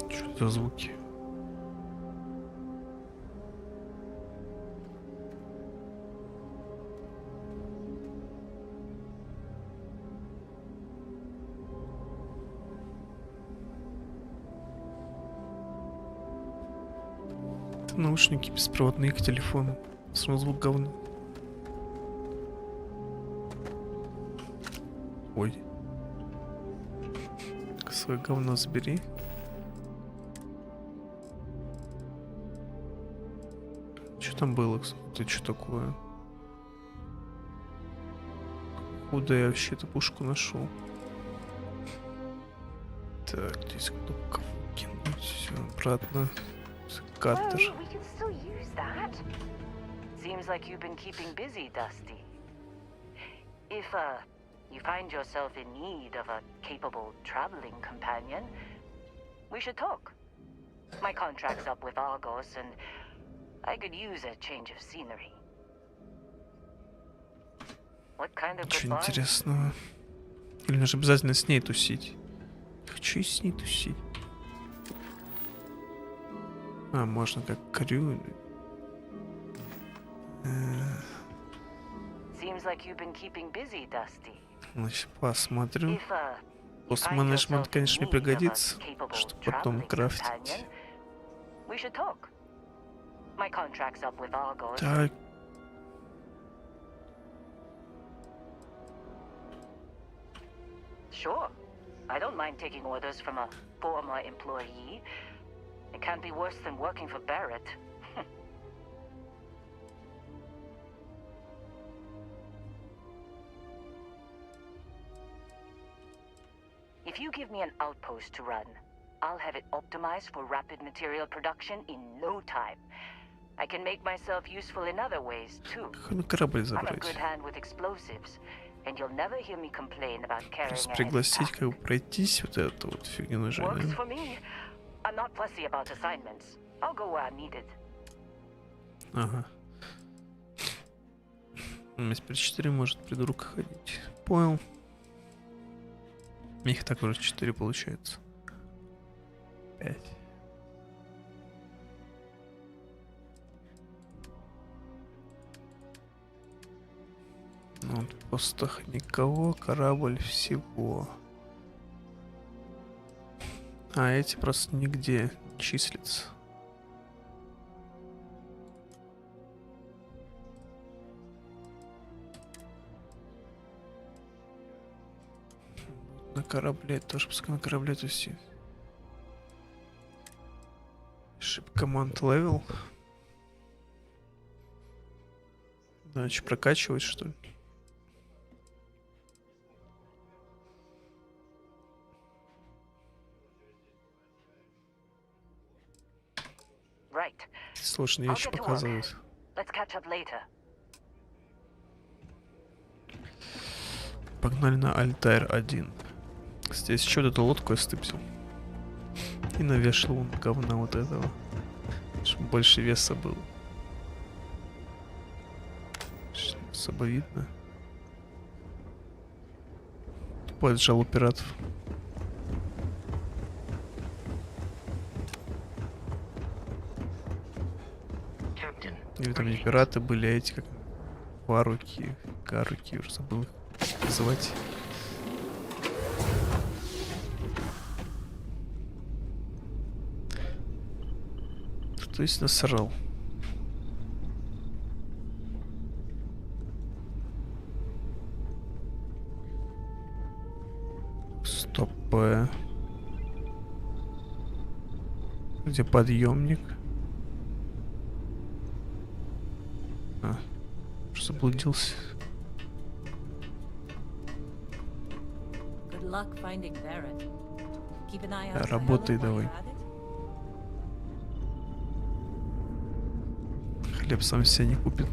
Что за звуки? Это наушники беспроводные к телефону. Снова звук говна. Ой. Свое говно забери. Что там было? Ты что такое? Куда я вообще эту пушку нашел? Так, здесь кнопка кинуть. Все, обратно. Каттер. Well, we can still use that. Seems like you've been keeping busy, Dusty. If, you find yourself in need of a capable traveling companion, we should talk. My contract's up with Argos, and I could use a change of scenery. What kind of Ничего goodbye? интересного. Или нужно обязательно с ней тусить? Хочу и с ней тусить. А, можно как крю. Seems like you've been keeping busy, Dusty. Значит, посмотрю. If, Пост-менеджмент, конечно, не пригодится, чтобы потом крафтить. we should talk. My contract's up with Argos. Так. Sure. I don't mind taking orders from a former employee. It can't be worse than working for Barrett. If you give me an outpost to run, I'll have it optimized for rapid material production in no time. I can make myself useful in other ways, too. На корабль I'm a забрать. good hand with explosives, and you'll never hear me complain about carrying Просто a heavy пригласить, pack. как бы пройтись вот эту вот фигню нужно. Works for me. I'm not fussy about assignments. I'll go where I'm needed. Ага. Теперь 4 может придурка ходить. Понял. Их так уже 4 получается. 5. Ну, вот в постах никого, корабль всего. А эти просто нигде числятся. На корабле тоже, пускай на корабле тусит. Ship Command Level. Да, что, прокачивать, что ли? Right. Сложные вещи показывают. Let's catch up later. Погнали на Альтаир 1. Кстати, еще вот эту лодку я стыпсил. И навешал он говна вот этого. Чтобы больше веса было. Особо видно. Тупой отжал пиратов. Или там не пираты были, а эти как варуки, каруки, уже забыл их называть. Кто здесь насрал? Стоп. Где подъемник? А, заблудился. Работай давай. Хлеб сам себя не купит.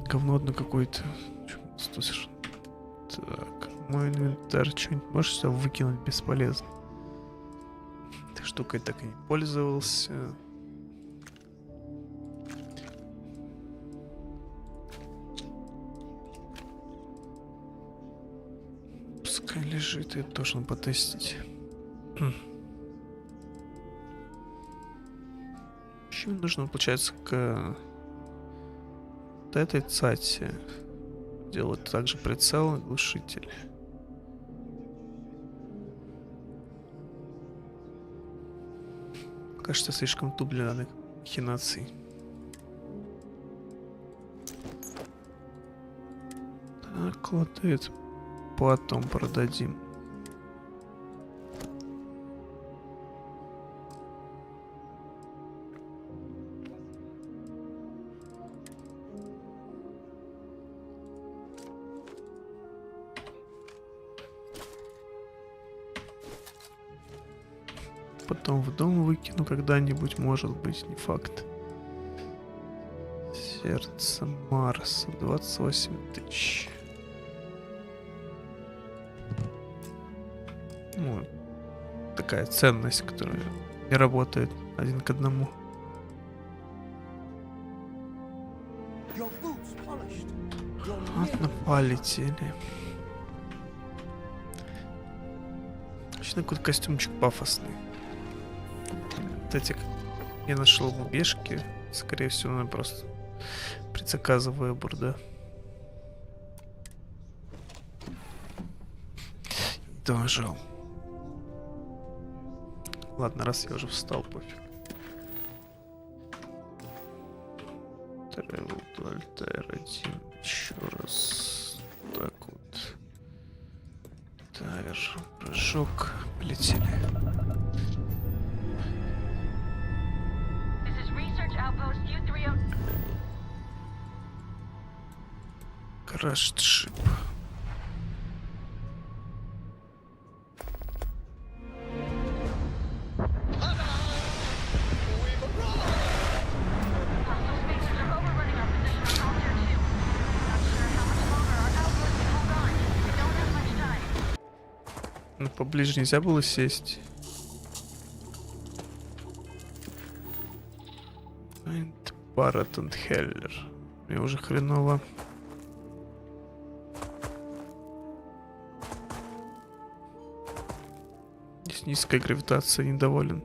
Говно одно какое-то. Так, мой инвентарь. Что-нибудь можешь сюда выкинуть? Бесполезно. Этой штукой так и не пользовался. Пускай лежит, я должен потестить. Еще нужно, получается, к вот этой сати делать также прицел и глушитель. Кажется, слишком туп для данных махинаций. Так, вот это потом продадим. Потом в дом выкину когда-нибудь, может быть, не факт. Сердце Марса, 28 тысяч. Ну, такая ценность, которая не работает один к одному. Ладно, полетели. Точно какой-то костюмчик пафосный. Вот эти я нашел в убежке. Скорее всего, она просто предзаказовая бурда. Дожал. Ладно, раз я уже встал, пофиг. Travel to Altair 1. Еще раз. Так вот. Тавер. Прыжок. Полетели. Crashed ship. Ну, поближе нельзя было сесть. Баратон Хеллер. Мне уже хреново. Здесь низкая гравитация, недоволен.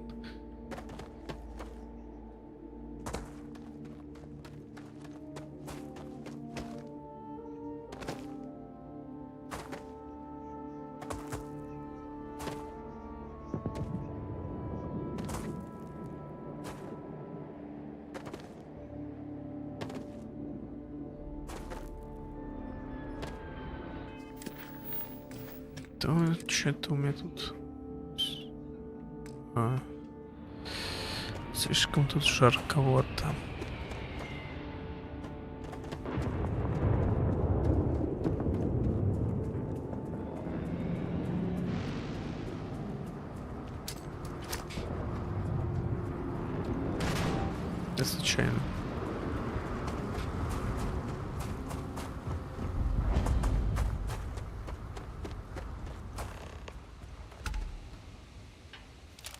То что-то у меня тут... Слишком тут жарковато. Я случайно.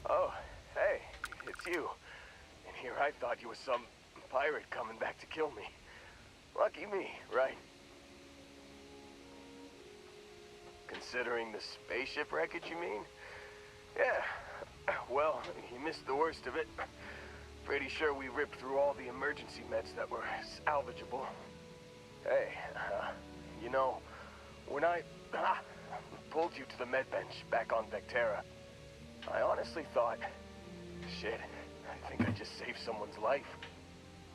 Oh, hey, it's you. And here I thought you were some pirate coming back to kill me. Lucky me, right? Considering the spaceship wreckage, you mean? Yeah. Well, you missed the worst of it. Pretty sure we ripped through all the emergency meds that were salvageable. Hey, you know, when I pulled you to the med bench back on Vectera, I honestly thought, shit, I think I just saved someone's life.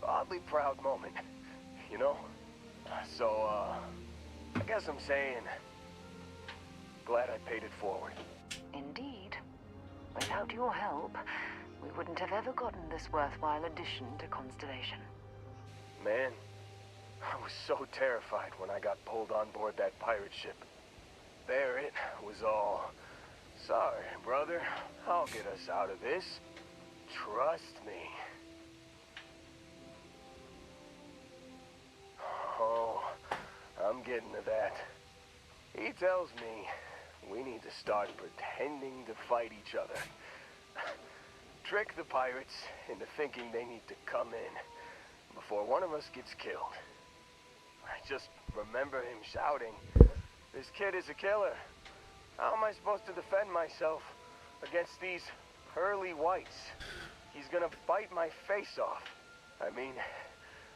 Oddly proud moment, you know? So, I guess I'm saying, glad I paid it forward. Indeed. Without your help, we wouldn't have ever gotten this worthwhile addition to Constellation. Man, I was so terrified when I got pulled on board that pirate ship. There it was all, sorry, brother, I'll get us out of this. Trust me. Oh, I'm getting to that. He tells me we need to start pretending to fight each other. Trick the pirates into thinking they need to come in before one of us gets killed. I just remember him shouting, "This kid is a killer. How am I supposed to defend myself against these pearly whites? He's gonna bite my face off." I mean,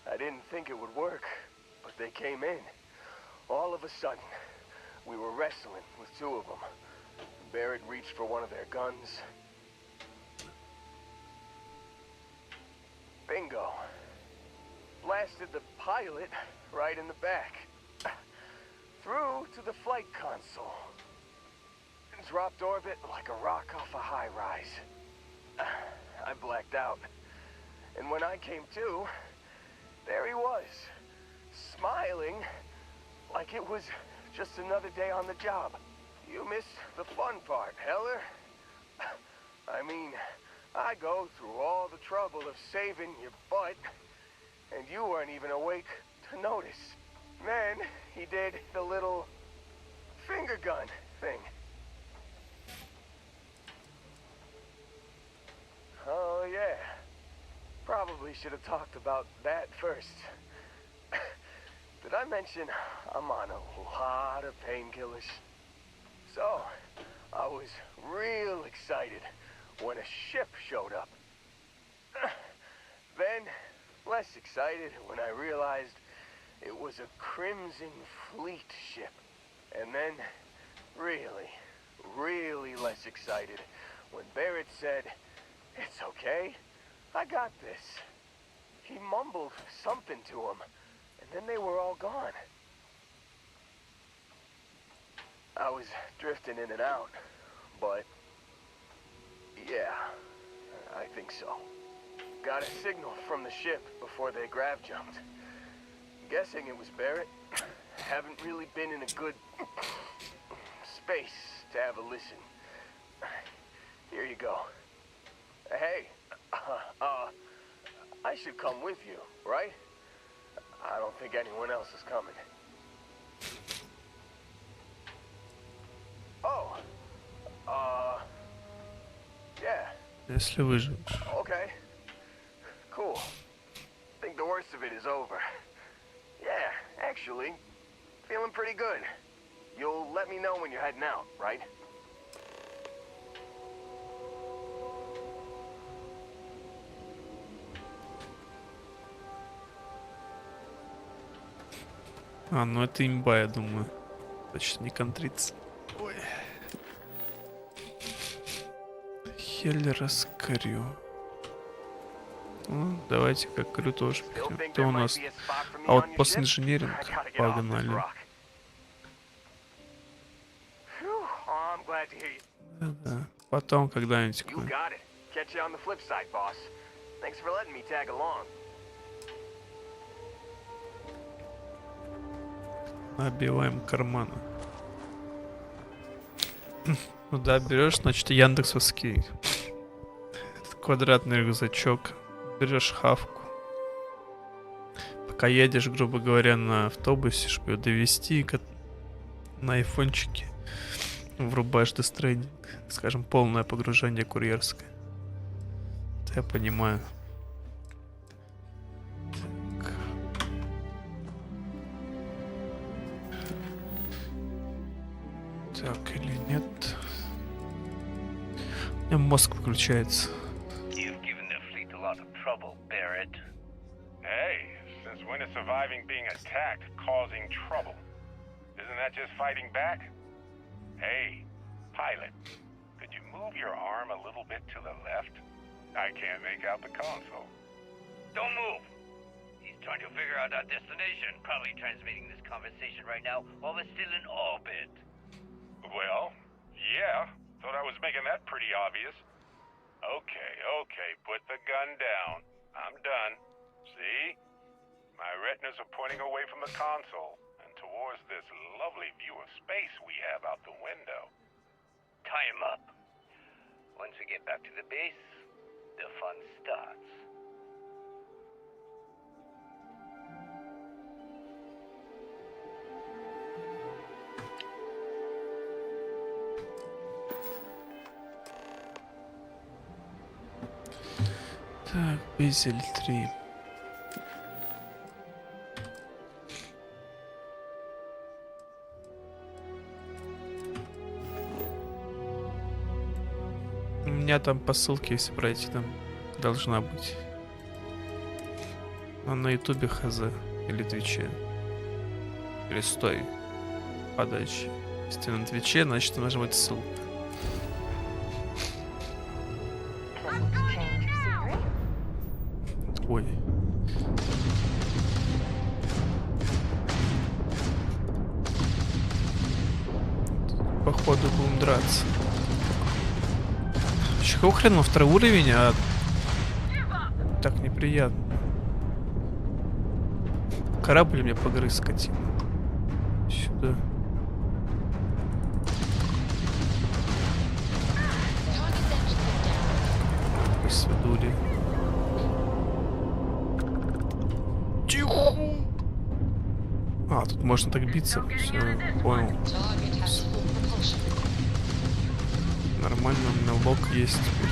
I didn't think it would work, but they came in. All of a sudden, we were wrestling with two of them. Barrett reached for one of their guns. Bingo. Blasted the pilot right in the back. Through to the flight console. Dropped orbit like a rock off a high rise. I blacked out. And when I came to, there he was, smiling like it was just another day on the job. You missed the fun part, Heller. I mean, I go through all the trouble of saving your butt, and you weren't even awake to notice. Then he did the little finger gun thing. Oh yeah, probably should have talked about that first. Did I mention I'm on a lot of painkillers? So, I was real excited when a ship showed up. Then, less excited when I realized it was a Crimson Fleet ship. And then, really less excited when Barrett said, "It's okay, I got this." He mumbled something to him, and then they were all gone. I was drifting in and out, but yeah, I think so. Got a signal from the ship before they grav jumped. Guessing it was Barrett. Haven't really been in a good space to have a listen. Here you go. Hey, I should come with you, right? I don't think anyone else is coming. Oh, yeah. Если выживешь. Okay, cool. Think the worst of it is over. Yeah, actually, feeling pretty good. You'll let me know when you're heading out, right? Ну это имба, я думаю. Точно не контрится. Ой. Хеллера скорю. Ну, давайте как крю тоже пихнем. Кто у нас? А вот постинженеринг погнали. glad to hear you. Да. Потом когда-нибудь. You got it. Catch you on the flip side, boss. Thanks for letting me tag along. Набиваем карманы. Ну да, берешь, значит, яндексовский квадратный рюкзачок, берешь хавку. Пока едешь, грубо говоря, на автобусе, чтобы ее довести, на айфончике врубаешь дестрейдинг, скажем, полное погружение курьерское. Это я понимаю. Так или нет? У меня мозг выключается. You've given the fleet a lot of trouble, Barrett. Hey, since when is surviving being attacked causing trouble? Isn't that just fighting back? Hey, pilot, could you move your arm a little bit to the left? I can't make out the console. Don't move! He's trying to figure out our destination. Probably transmitting this conversation right now while we're still in orbit. Well, yeah. Thought I was making that pretty obvious. Okay, put the gun down. I'm done. See? My retinas are pointing away from the console and towards this lovely view of space we have out the window. Tie him up. Once we get back to the base, the fun starts. Так, Безель 3. У меня там по ссылке, если пройти, там должна быть. А на ютубе хз. Или твиче. Или стой. Подачи. Если на твиче, значит должна быть ссылка. Ой. Походу будем драться. Чего хрена, второй уровень, а так неприятно. Корабль мне погрыз, скотина. Сюда. Свидули. А, тут можно так биться. Все, понял. Нормально, у меня лог есть теперь.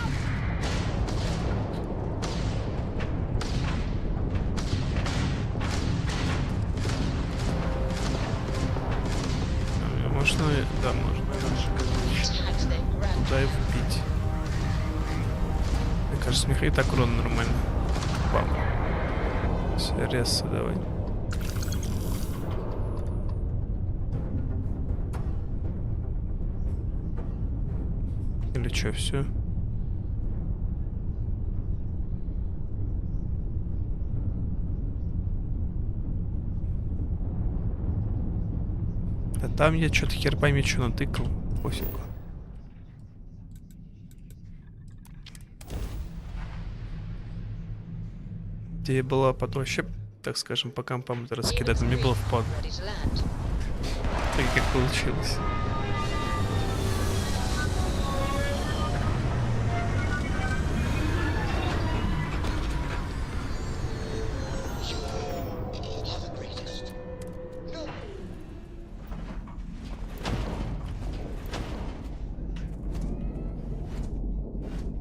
Можно, да, можно. Куда его вбить? Мне кажется, Михаил и так урон нормально. Бам. Все, резко давай. Или что, все? Да там я что-то хер пойми, что натыкал. Пофигу. Идея была потом вообще, так скажем, по компам это раскидать, но мне было впадло. Так как получилось.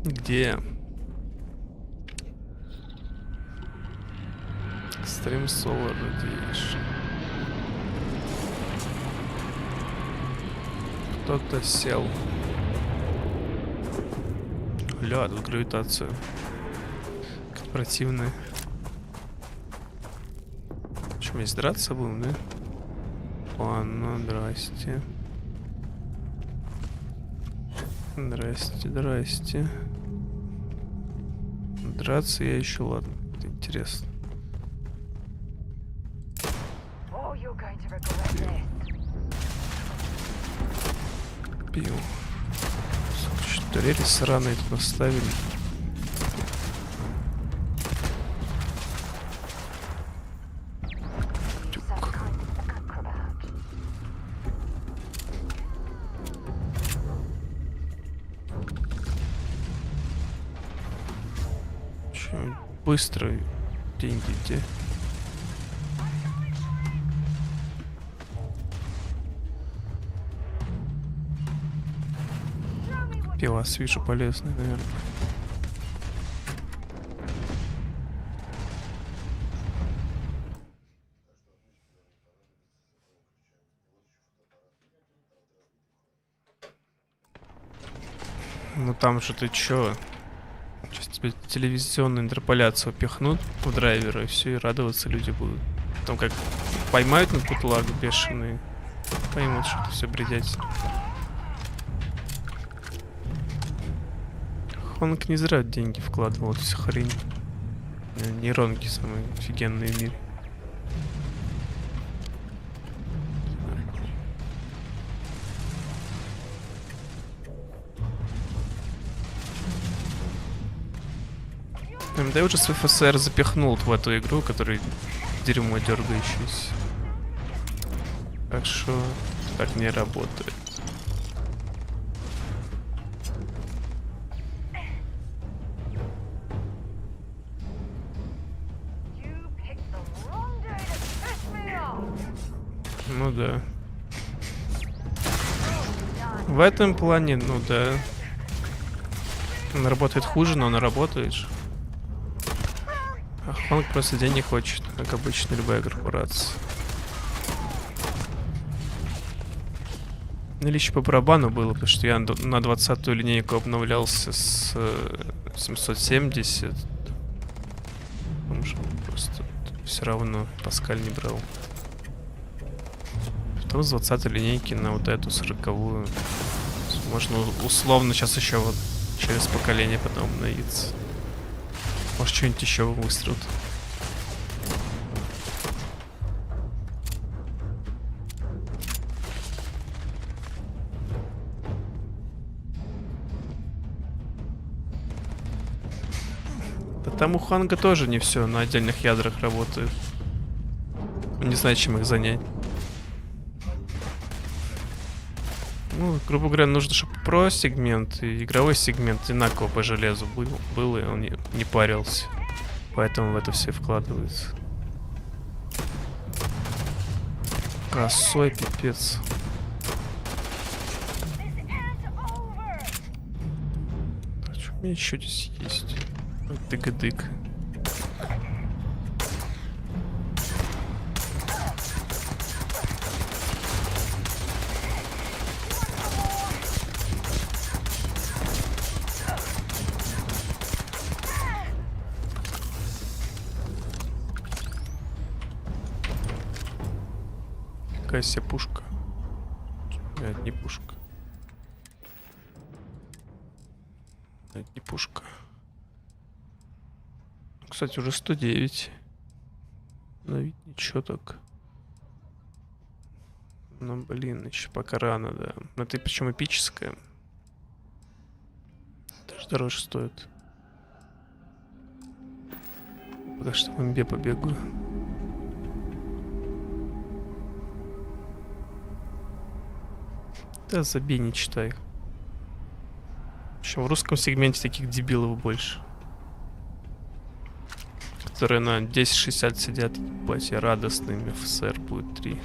Где? Extreme Solar Radiation. Кто-то сел. Ля, тут гравитация. Как противная. Что, мы здесь драться будем, да? Ладно, здрасте. Здрасте, здрасте. Драться я еще, ладно. Это интересно. Пью. Турели сраные тут поставили. Че, быстро деньги где? Пивас вижу полезный, наверное. Ну там же ты чё? Сейчас тебе телевизионную интерполяцию пихнут в драйвера, и все, и радоваться люди будут. Потом как поймают на путлаг бешеные, поймут, что это все бредятина. Хонг не зря деньги вкладывал в эту хрень. Нейронки самые офигенные в мире. AMD уже свой ФСР запихнул в эту игру, который дерьмо дергающийся. Так что так не работает. Ну да. В этом плане, ну да. Он работает хуже, но он работает же. А Хонг просто денег хочет, как обычно любая корпорация. Или еще по барабану было, потому что я на 20-ю линейку обновлялся с 770. Потому что просто все равно Паскаль не брал. Потом с 20-й линейки на вот эту 40-ю. Можно условно сейчас еще вот через поколение потом обновиться. Может, что-нибудь еще выстрелят. Да там у Ханга тоже не все на отдельных ядрах работает. Не знаю, чем их занять. Ну, грубо говоря, нужно, чтобы про-сегмент и игровой сегмент одинаково по железу был, и он не парился. Поэтому в это все вкладывается. Косой пипец. А что у меня еще здесь есть? Дык-дык. Какая себе пушка? Это не пушка. Это не пушка. Кстати, уже 109. Но ведь ничего так. Ну, блин, еще пока рано, да. Но ты причем эпическая. Даже дороже стоит. Пока что в МБ побегаю. Да забей, не читай. Еще в русском сегменте таких дебилов больше. Которые на 1060 сидят, ебать, и радостными ФСР будет 3.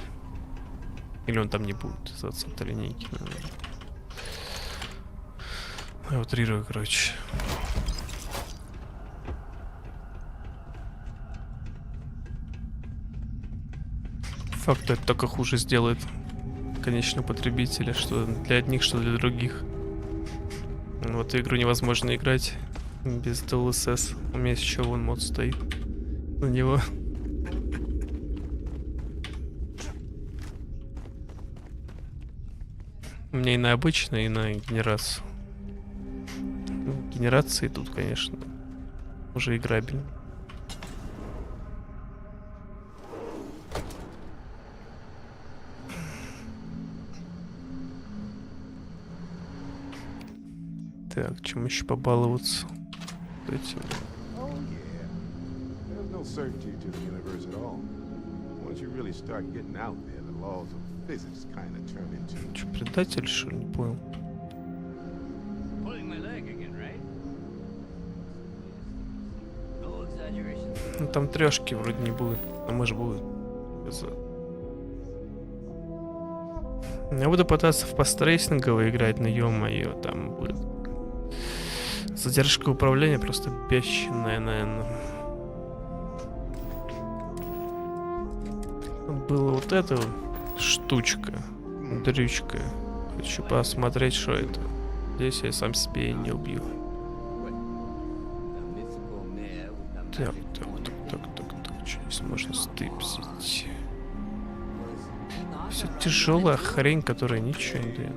Или он там не будет, с 20 линейки, наверное. Я утрирую, короче. Факт, это только хуже сделает конечного потребителя, что для одних, что для других. В эту игру невозможно играть без DLSS. У меня еще вон мод стоит на него. У меня и на обычной, и на генерацию. Генерации тут, конечно, уже играбельно. Так, чем еще побаловаться? Этим. Oh yeah. There's no certainty to the universe at all. Once you really start getting out there, the laws of physics kind of turn into. Че, предатель, что ли? Не понял. Pulling my leg again, right? No exaggeration. Ну там трешки вроде не будет. А может будет. Я буду пытаться в пострейсингово играть, но ё-моё, там будет задержка управления просто бешеная, наверное. Была вот эта вот штучка, дрючка. Хочу посмотреть, что это. Здесь я сам себе и не убью. Так, что здесь можно стыпсить? Все тяжелая хрень, которая ничего не дает.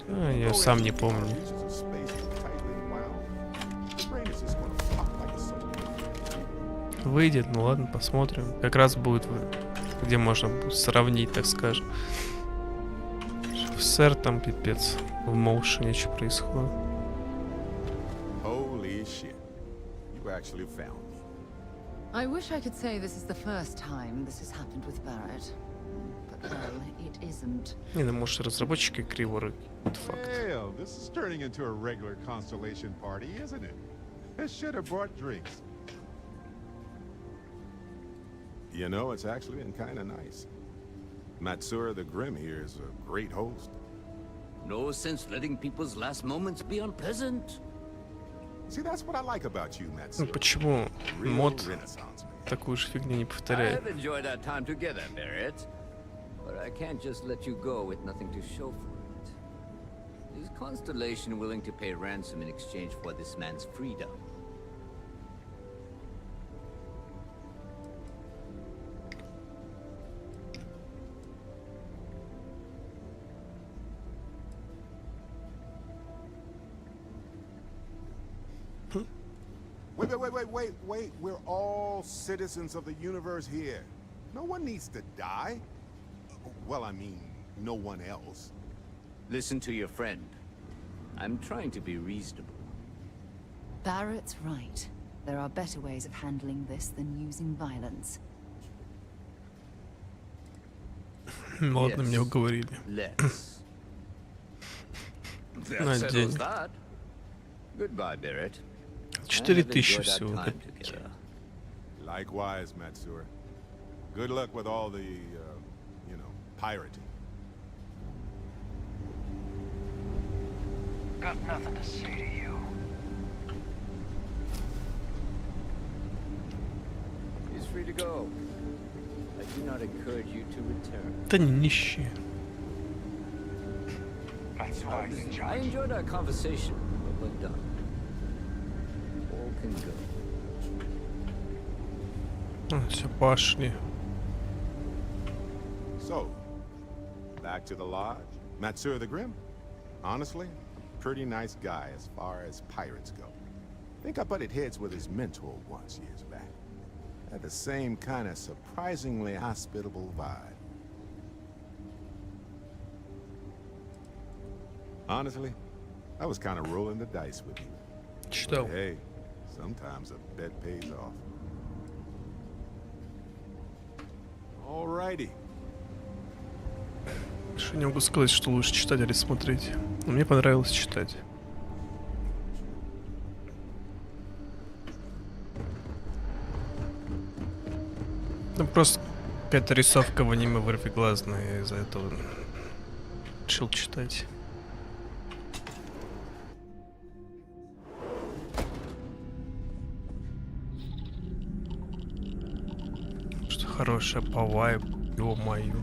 А, я сам не помню. Выйдет, ну ладно, посмотрим. Как раз будет, где можно будет сравнить, так скажем. Сэр, там пипец. В моушене что происходит. I wish I could say this is the first time this has happened with Barrett. But well, it isn't. Не, ну может разработчики криво факт. Well, this is turning into a regular constellation party, isn't it? I should have brought drinks. You know, it's actually been kind of nice. Matsura the Grim here is a great host. No sense letting people's last moments be unpleasant. See, that's what I like about you, Matsura. Ну почему мод такую же фигню не повторяет? I've enjoyed our time together, Barrett. But I can't just let you go with nothing to show for it. Is Constellation willing to pay ransom in exchange for this man's freedom? Wait. We're all citizens of the universe here. No one needs to die. Well, I mean, no one else. Listen to your friend. I'm trying to be reasonable. Barrett's right. There are better ways of handling this than using violence. Ладно, меня уговорили. На день. Goodbye, Barrett. 4000 всего. Likewise, Matsura. Good luck with all the, you know, pirating. Got nothing to say to you. He's free to go. I do not encourage you to return. Да не нищие. I enjoyed our conversation, but we're done. All can go. Все, пошли. So, back to the lodge. Matsura the Grim? Honestly, pretty nice guy as far as pirates go. Think I butted heads with his mentor once years back. Had the same kind of surprisingly hospitable vibe. Honestly, I was kind of rolling the dice with him. Читал. Hey, sometimes a bet pays off. Alrighty. Что не могу сказать, что лучше читать или смотреть. Но мне понравилось читать. Ну просто какая-то рисовка в аниме вырвиглазная, из-за этого решил читать. Что хорошее по вайбу, ё-моё.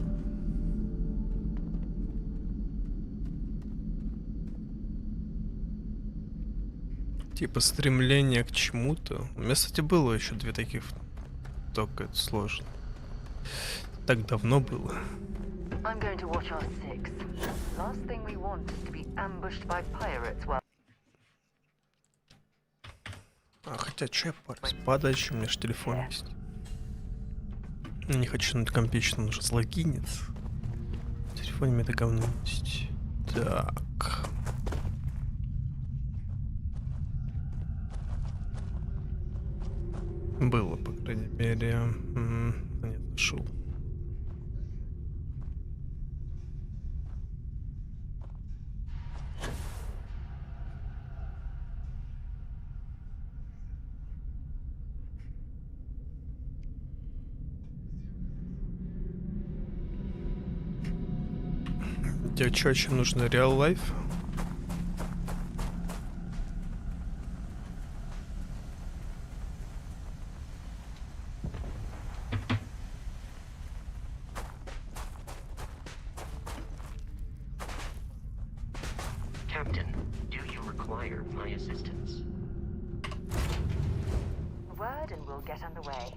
Типа стремление к чему-то. У меня, кстати, было еще две таких. Только это сложно. Так давно было. I'm going to watch our six. Last thing we want is to be ambushed by pirates while... А хотя че я парюсь? Подачу, у меня же телефон есть. Не хочу на компичном, он уже залогинец. В телефоне мне это говно есть. Так. Было, по крайней мере. Нет, нашел. Тебе что, очень нужно real life? Captain, do you require my assistance? Word and we'll get underway.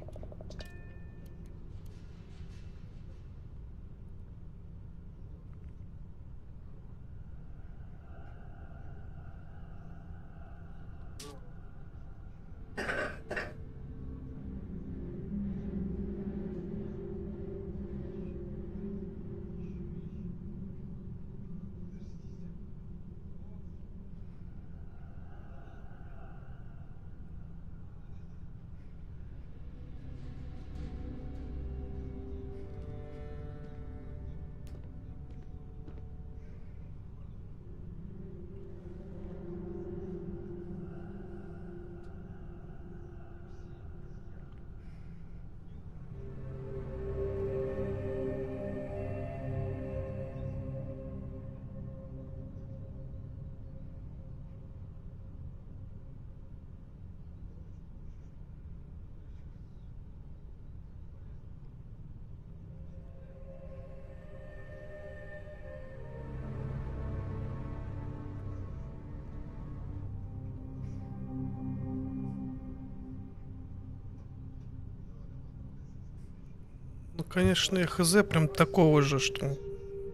Ну, конечно, я хз прям такого же, что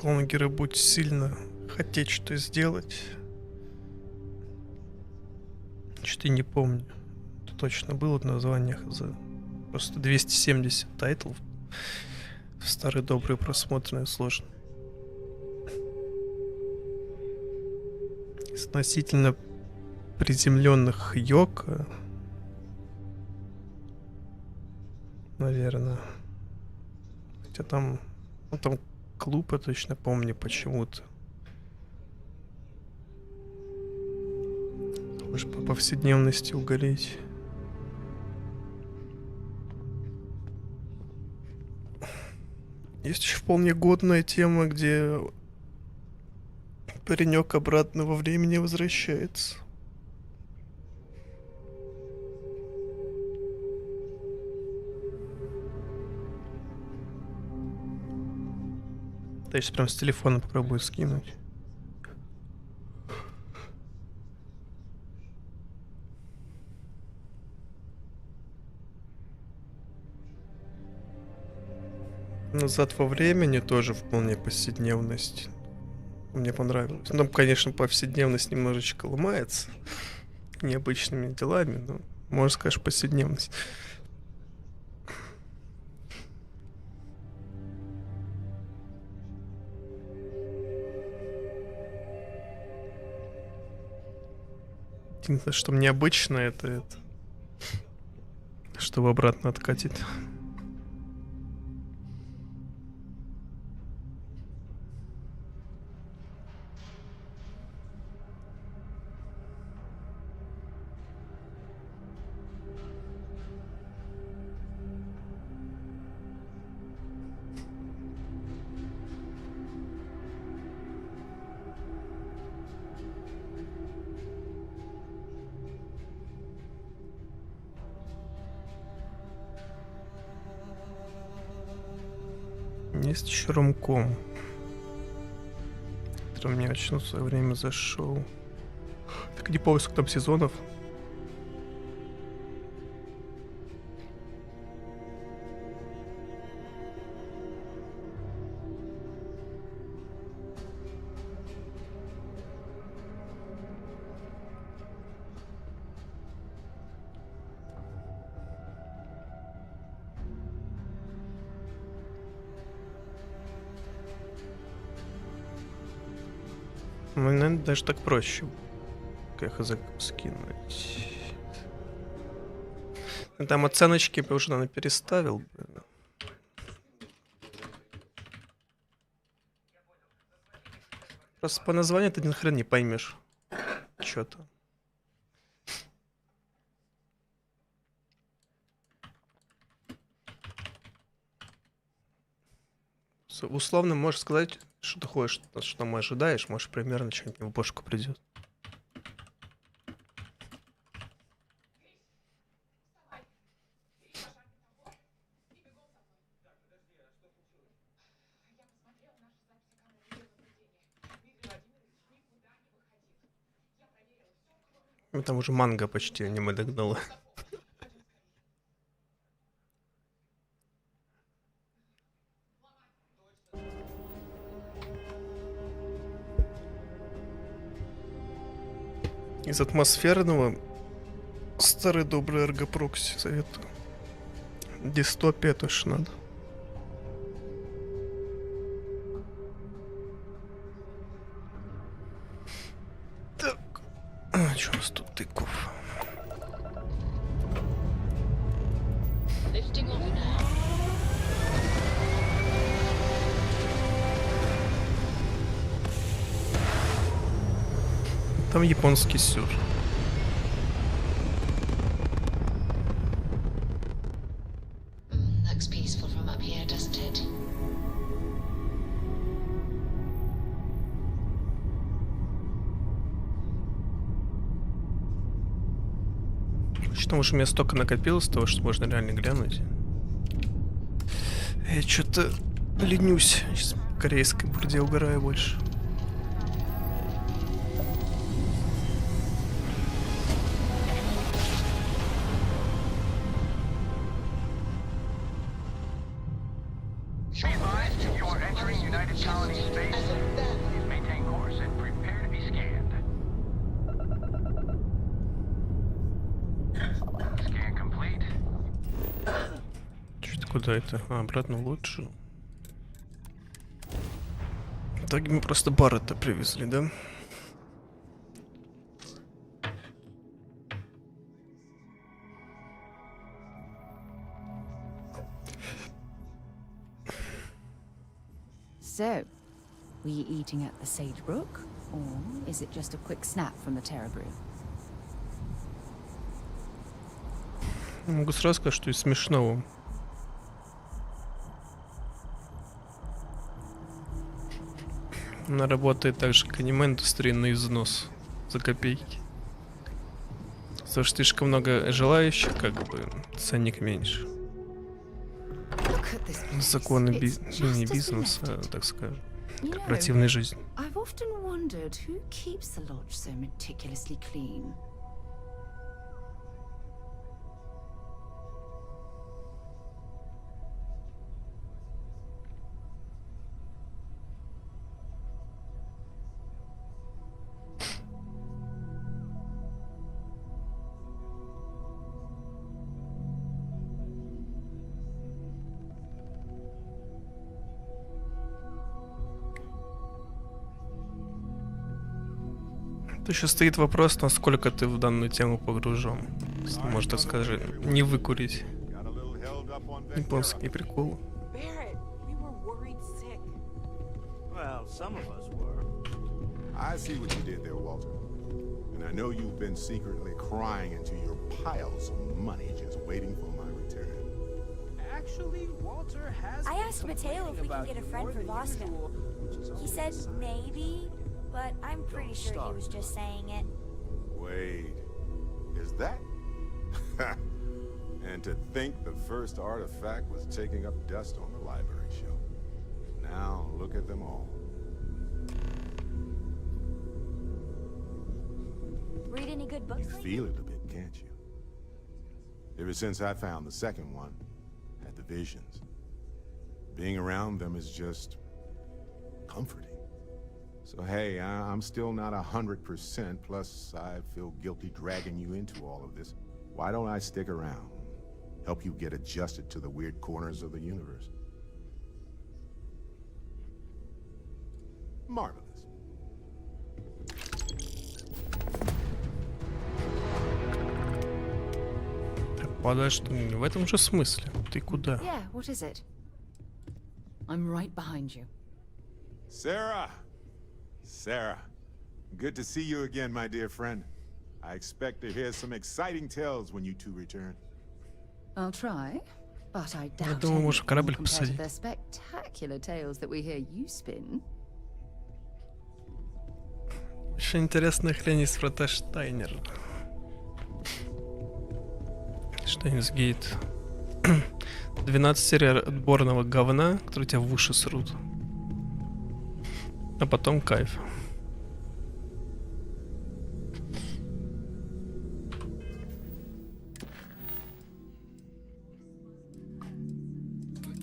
блогеры будут сильно хотеть что сделать. Что-то не помню. Это точно было название хз. Просто 270 тайтлов. Старый добрый просмотренный сложно. Из относительно приземленных йока, наверное. Хотя там, ну, там клуб, я точно помню почему-то. Может, по повседневности угореть. Есть еще вполне годная тема, где паренек обратно во времени возвращается. Я сейчас прям с телефона попробую скинуть. Назад во времени тоже вполне повседневность. Мне понравилось. Ну, там, конечно, повседневность немножечко ломается необычными делами, но, можно сказать, повседневность. Единственное, что необычно, это чтобы обратно откатить. Есть еще ромком, который мне очень в свое время зашел. Так не помню, сколько там сезонов. Ну, наверное, даже так проще. Как их скинуть. Там оценочки бы уже, наверное, переставил бы. Просто по названию ты ни хрен не поймешь. Чё-то. Условно можешь сказать, что ты хочешь, что мы ожидаешь, может примерно что-нибудь в бошку придет. Ну, там уже манга почти аниме догнала. Из атмосферного старый добрый эргопрокси советую. Дистопия точно надо. Так. Что у нас тут тыков? Там японский сюр. Looks peaceful from up here, doesn't it? Что уж у меня столько накопилось того, что можно реально глянуть. Я что-то ленюсь. Сейчас в корейской бурде угораю больше. Куда это? А, обратно лучше. Так мы просто Баррета привезли, да? So, were you eating at the Sage Brook, or is it just a quick snap from the Terra Brew? Могу сразу сказать, что из смешного. Она работает так же, как аниме-индустрия, на износ за копейки. Потому что слишком много желающих, как бы ценник меньше. Законы не бизнеса, так скажем, корпоративной жизни. I've often wondered who keeps the lodge so meticulously clean. Тут еще стоит вопрос, насколько ты в данную тему погружен. Если, может, так скажи, не выкурить. Японские приколы. Well, some of us were. I see what you did there, Walter. And I know you've been secretly crying into your piles of money just waiting for my return. Actually, Walter has I asked Mateo if we can get a friend for Vasco. He said maybe, but I'm pretty sure he was just saying it. Wait, is that? And to think the first artifact was taking up dust on the library shelf. Now look at them all. Read any good books? You feel it a bit, can't you? Ever since I found the second one, had the visions. Being around them is just comforting. So hey, I'm still not 100%, plus I feel guilty dragging you into all of this. Why don't I stick around? Help you get adjusted to the weird corners of the universe. Marvelous. Подожди, в этом же смысле. Ты куда? Yeah, what is it? I'm right behind you. Sarah! Sarah, good to see you again, my dear friend. I expect to hear some exciting tales when you two return. I'll try, but I Я doubt думаю, может, anything корабль will compare to посадить. the spectacular tales that we hear you spin. Очень интересная хрень из Фротештайнер. Штайнсгейт. 12 серий отборного говна, которые тебя в уши срут. А потом кайф.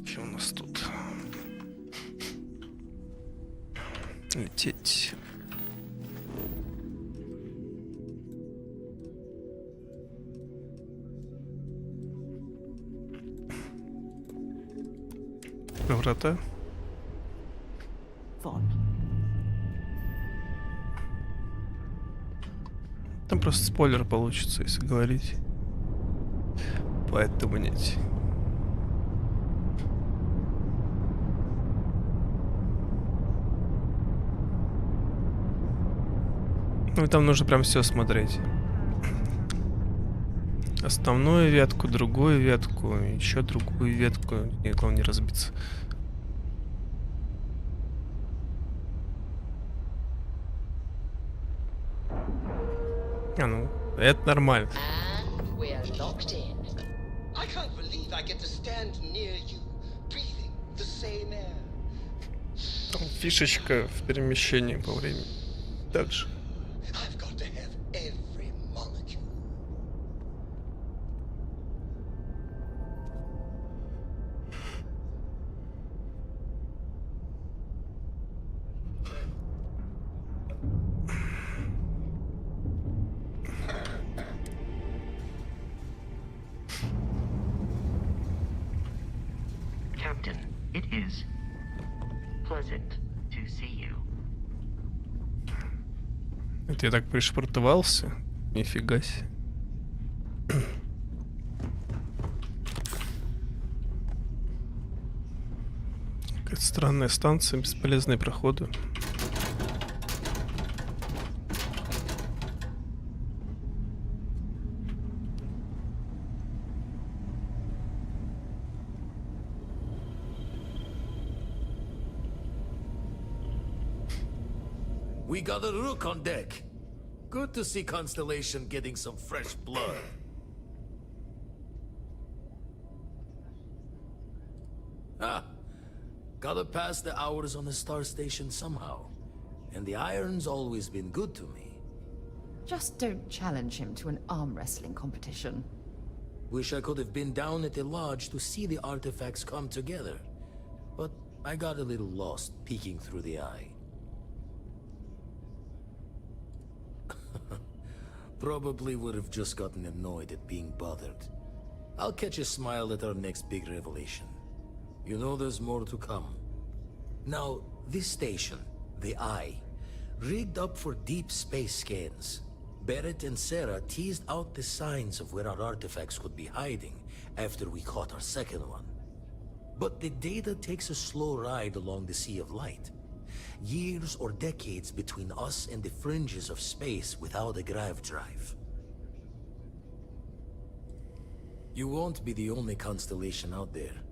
Что у нас тут? Лететь. Врата. Там просто спойлер получится, если говорить. Поэтому нет. Ну и там нужно прям все смотреть. Основную ветку, другую ветку, еще другую ветку. И главное не разбиться. А ну, это нормально. I can't believe I get to stand near you, breathing the same air. Там фишечка в перемещении по времени. Так же. I've got to have every molecule. Captain, it is pleasant to see you. Это я так пришвартовался? Нифига себе. Какая-то странная станция, бесполезные проходы. We got a rook on deck. Good to see Constellation getting some fresh blood. Ah, gotta pass the hours on the star station somehow. And the iron's always been good to me. Just don't challenge him to an arm wrestling competition. Wish I could have been down at the lodge to see the artifacts come together. But I got a little lost peeking through the eye. Probably would have just gotten annoyed at being bothered. I'll catch a smile at our next big revelation. You know there's more to come. Now, this station, the Eye, rigged up for deep space scans. Barrett and Sarah teased out the signs of where our artifacts could be hiding after we caught our second one. But the data takes a slow ride along the Sea of Light. Years or decades between us and the fringes of space without a grav drive. You won't be the only constellation out there.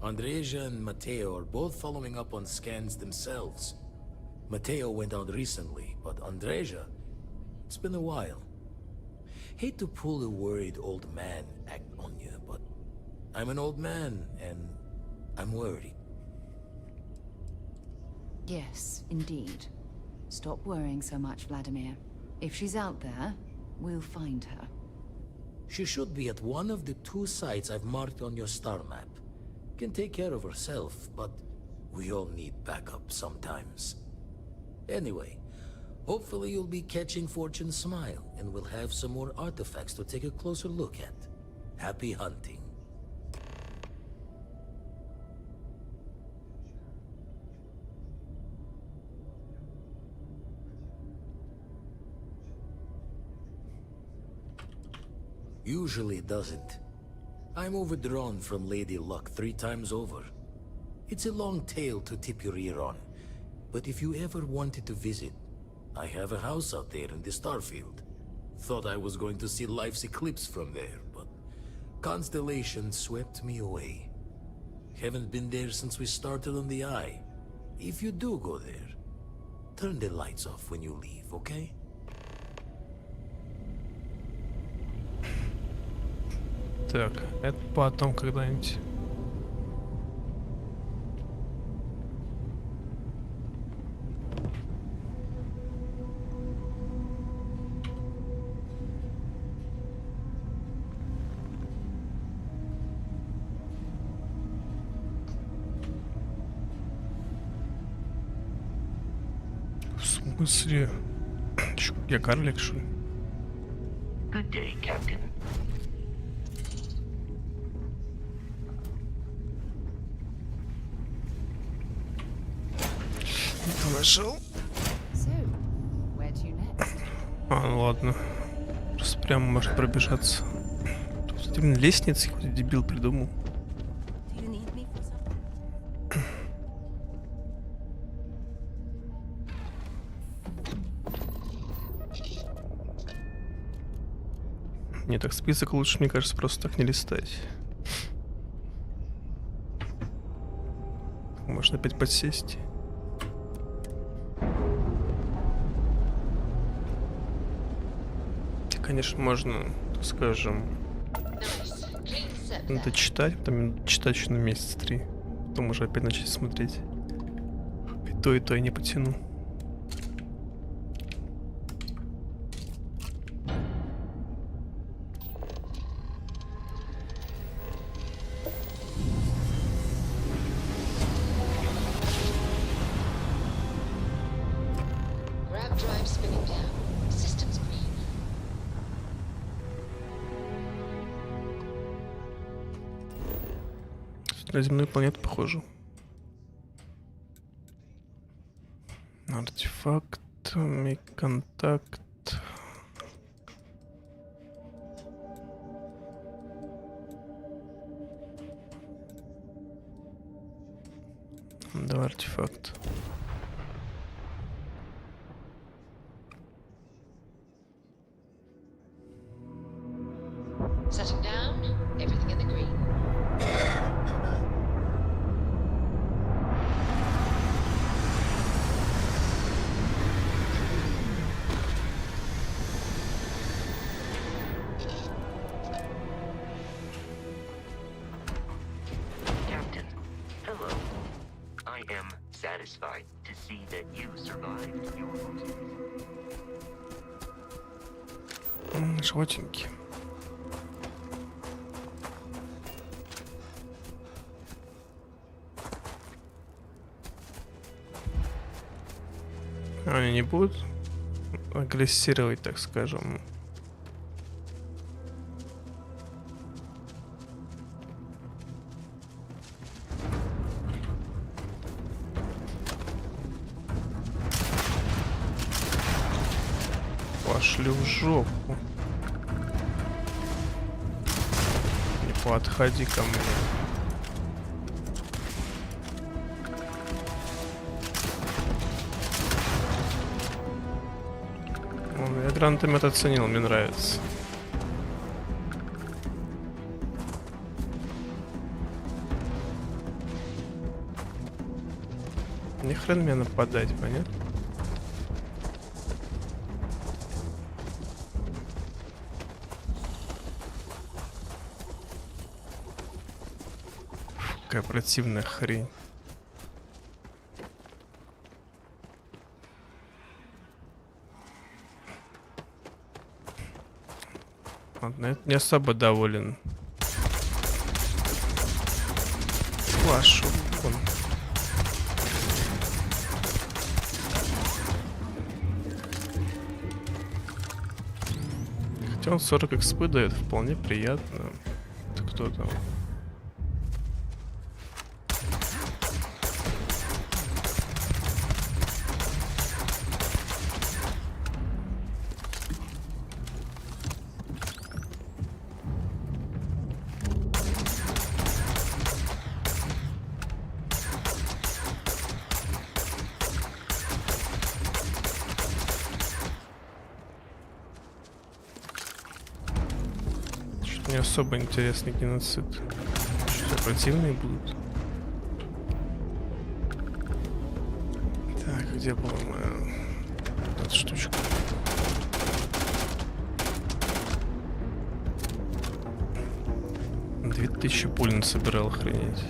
Andreja and Mateo are both following up on scans themselves. Mateo went out recently, but Andreja, it's been a while. Hate to pull a worried old man act on you, but I'm an old man and I'm worried. Yes, indeed. Stop worrying so much, Vladimir. If she's out there, we'll find her. She should be at one of the 2 sites I've marked on your star map. Can take care of herself, but we all need backup sometimes. Anyway, hopefully you'll be catching Fortune's smile, and we'll have some more artifacts to take a closer look at. Happy hunting. Usually it doesn't. I'm overdrawn from Lady Luck 3 times over. It's a long tale to tip your ear on. But if you ever wanted to visit, I have a house out there in the Starfield. Thought I was going to see life's eclipse from there, but constellations swept me away. Haven't been there since we started on the Eye. If you do go there, turn the lights off when you leave, okay? Так, это потом когда-нибудь. В смысле? Чё, я карлик, что ли? Good day, Captain. Нашел. So, where to next? А, ну ладно. Просто прямо может пробежаться. Тут именно лестницы какой-то дебил придумал. Не, так список лучше, мне кажется, просто так не листать. Можно опять подсесть. Конечно, можно, так скажем, дочитать, потом читать еще на месяц 3. Потом уже опять начать смотреть. И то я не потяну. На земную планету похоже. Артефакт, контакт. Да, артефакт. Setting down, everything in the green. Satisfied to see that you survived your Животинки. Они не будут агрессировать, так скажем. Пошли в жопу. Не подходи ко мне. Я гранатомет оценил, мне нравится. Ни хрен мне нападать, понятно? Какая противная хрень. Ладно, это не особо доволен. Вашу вон. Хотя он 40 экспы дает, вполне приятно. Это кто там? Не особо интересный геноцид. Что, противные будут? Так, где была моя эта штучка? — 2000 пуль насобирал, охренеть.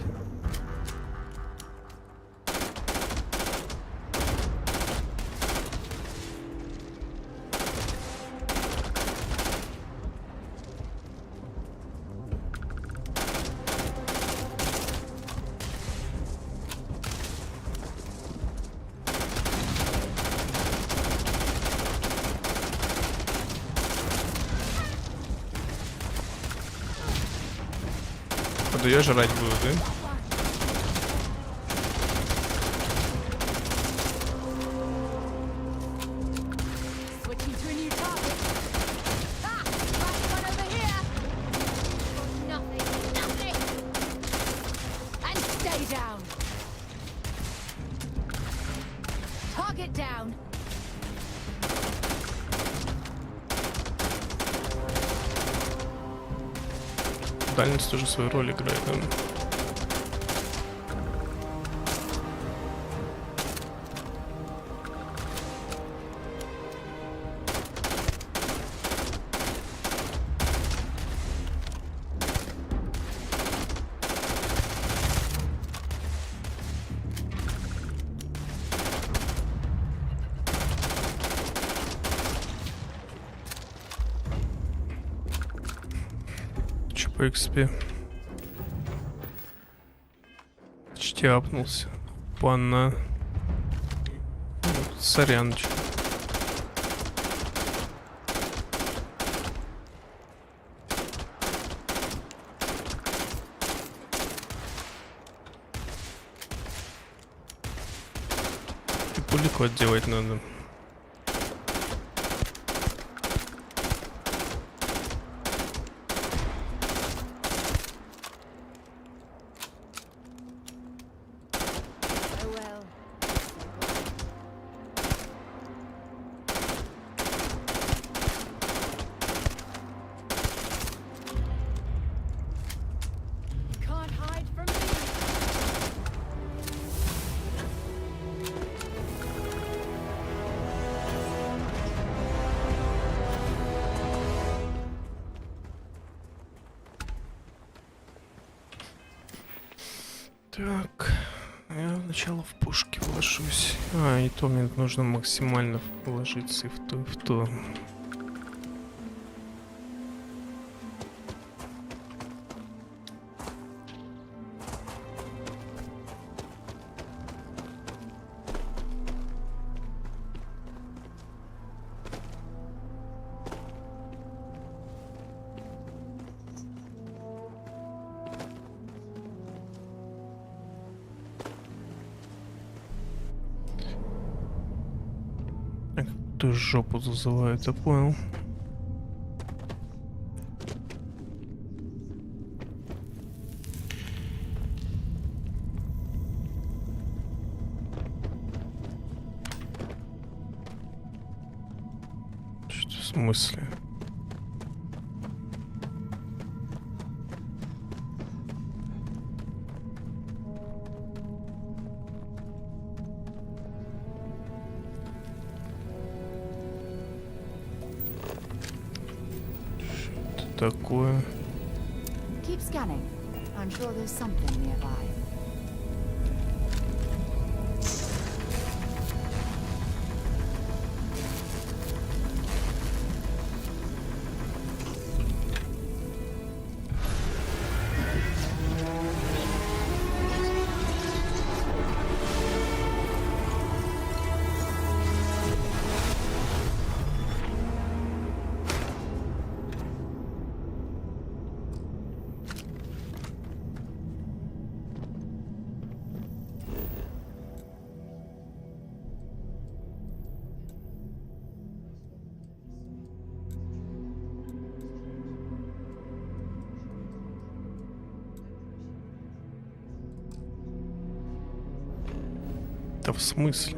Да я жрать буду, да? Дальность тоже свою роль играет, да? По XP. Почти апнулся. Панна. Соряныч. И пулику отделать надо. Так, я сначала в пушки вложусь. И то мне нужно максимально вложиться и в то, и в то. Жопу зазывает, я понял. Что в смысле? Такое. Keep scanning. I'm sure there's something nearby. Да в смысле?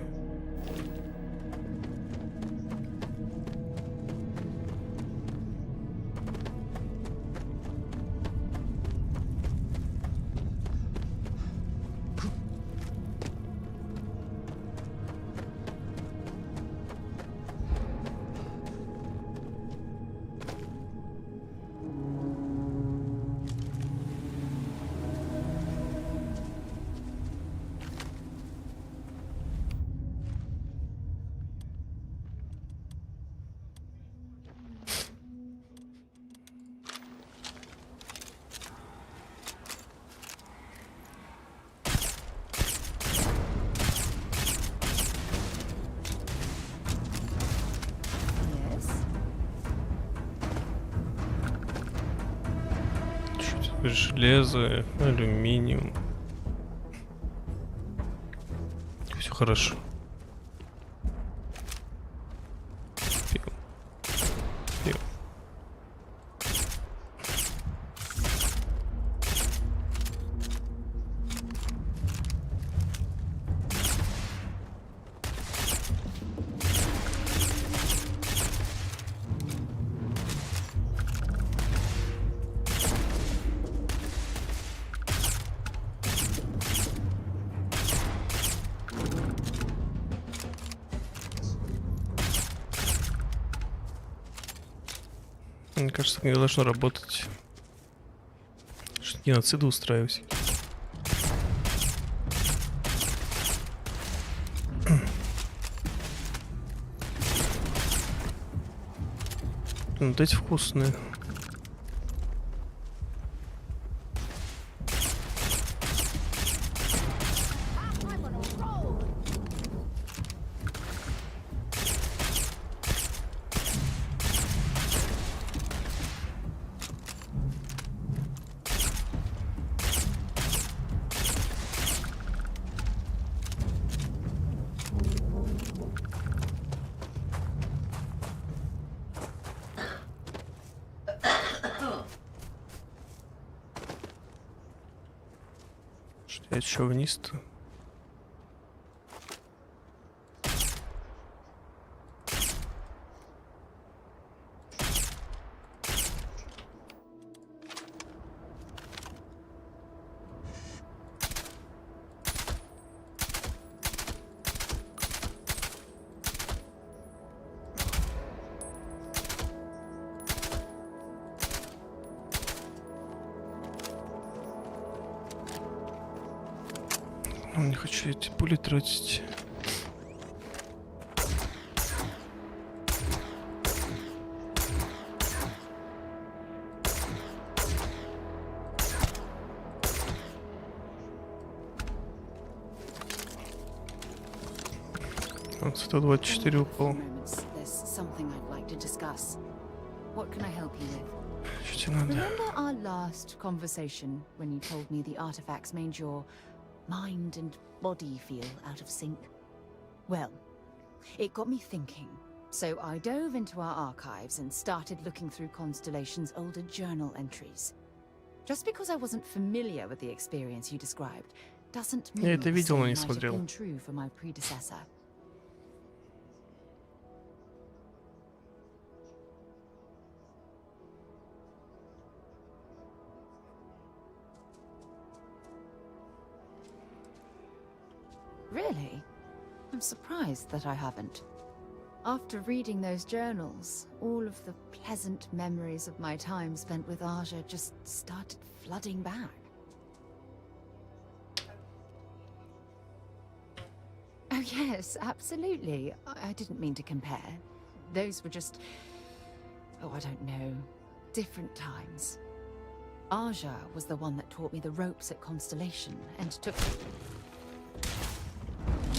Железо, алюминиум. Все хорошо. Мне кажется, так не должно работать. Что геноциды устраивать. Вот эти вкусные. Это что вниз-то? Не хочу эти пули тратить. Вот 124 упал. Что тебе надо? Remember our last conversation when you told me the artifacts made your mind and body feel out of sync? Well, it got me thinking. So I dove into our archives and started looking through Constellation's older journal entries. Just because I wasn't familiar with the experience you described doesn't mean это видел, но не might have смотрел. been true for my predecessor. Really? I'm surprised that I haven't. After reading those journals, all of the pleasant memories of my time spent with Aja just started flooding back. Oh yes, absolutely. I didn't mean to compare. Those were just... oh, I don't know. Different times. Aja was the one that taught me the ropes at Constellation and took...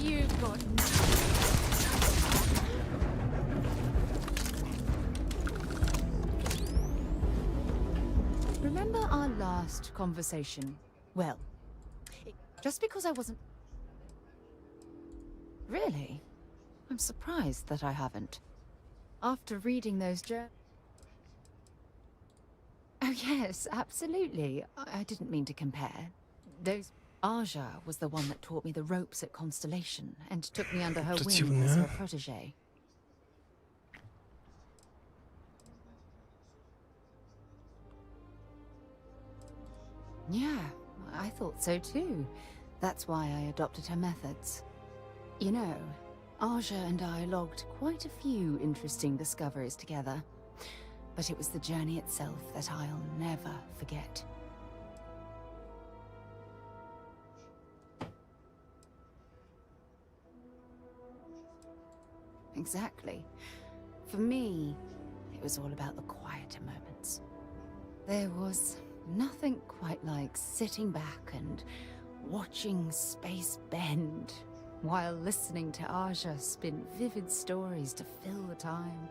You've got... Remember our last conversation? Well, just because I wasn't... Really? I'm surprised that I haven't. After reading those oh yes, absolutely. I didn't mean to compare. Those... Aja was the one that taught me the ropes at Constellation and took me under her wing as her protege. Yeah, I thought so too. That's why I adopted her methods. You know, Aja and I logged quite a few interesting discoveries together, but it was the journey itself that I'll never forget. Exactly. For me, it was all about the quieter moments. There was nothing quite like sitting back and watching space bend while listening to Aja spin vivid stories to fill the time.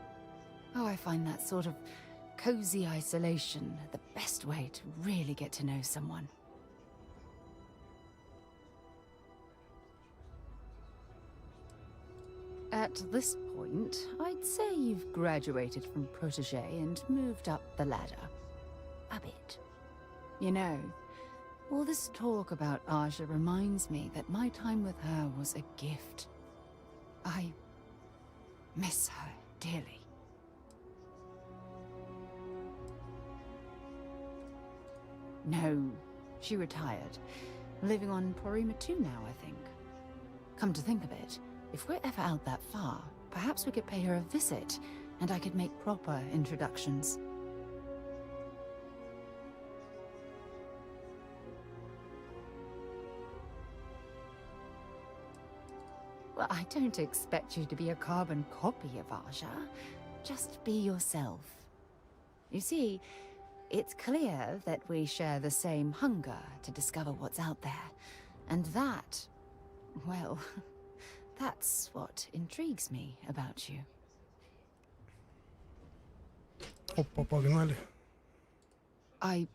Oh, I find that sort of cozy isolation, the best way to really get to know someone. At this point, I'd say you've graduated from protege and moved up the ladder. A bit. You know, all this talk about Aja reminds me that my time with her was a gift. I miss her dearly. No, she retired. Living on Porima 2 now, I think. Come to think of it, if we're ever out that far, perhaps we could pay her a visit, and I could make proper introductions. Well, I don't expect you to be a carbon copy of Aja. Just be yourself. You see, it's clear that we share the same hunger to discover what's out there. And that, well, that's what intrigues me about you. Опа, погнали. I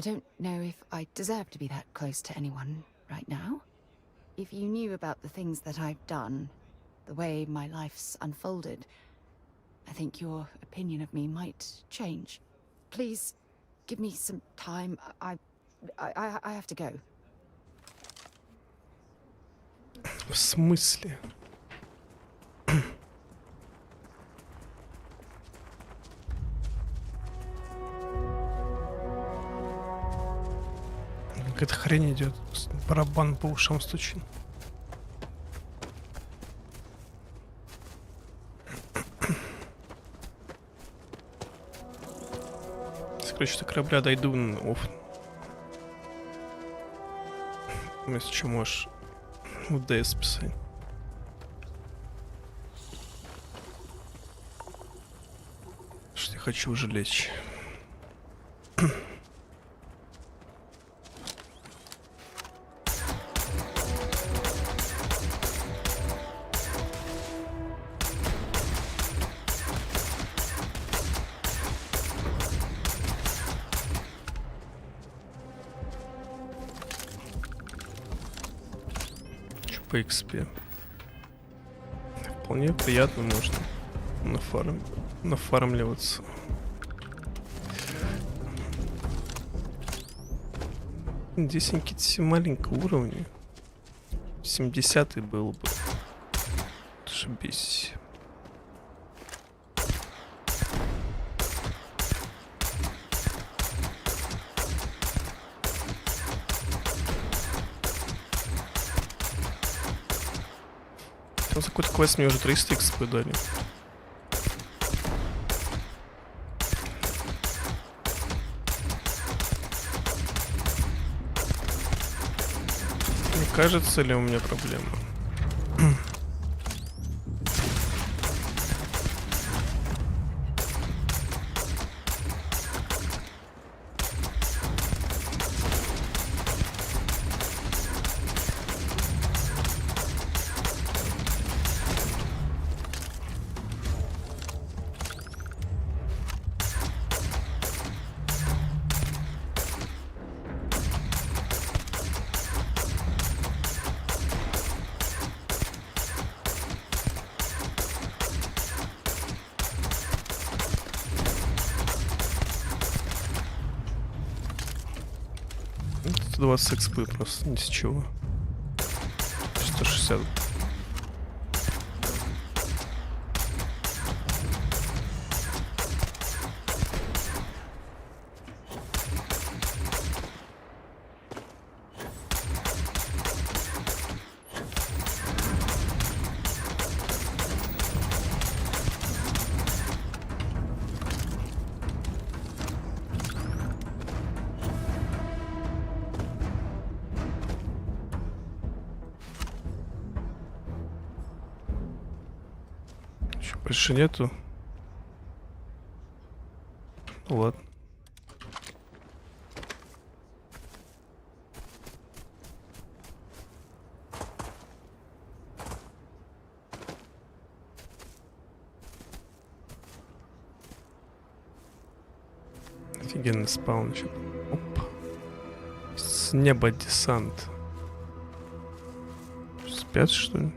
don't know if I deserve to be that close to anyone right now. If you knew about the things that I've done, the way my life's unfolded, I think your opinion of me might change. Please, give me some time. I have to go. В смысле? Какая-то хрень идет. Барабан по ушам стучит. Короче, до корабля дойду, если что, можешь в ДС писать. Что я хочу уже лечь. По XP. Вполне приятно можно нафармливаться. Здесь какие-то маленького уровня. 70-й был бы. Ошибись. За какой-то квест мне уже 300 XP дали. Не кажется ли у меня проблема? Это 20 экспы просто, ни с чего. 160. Больше нету. Ладно. Офигенный спаун еще. Оп. С неба десант. Спят, что ли?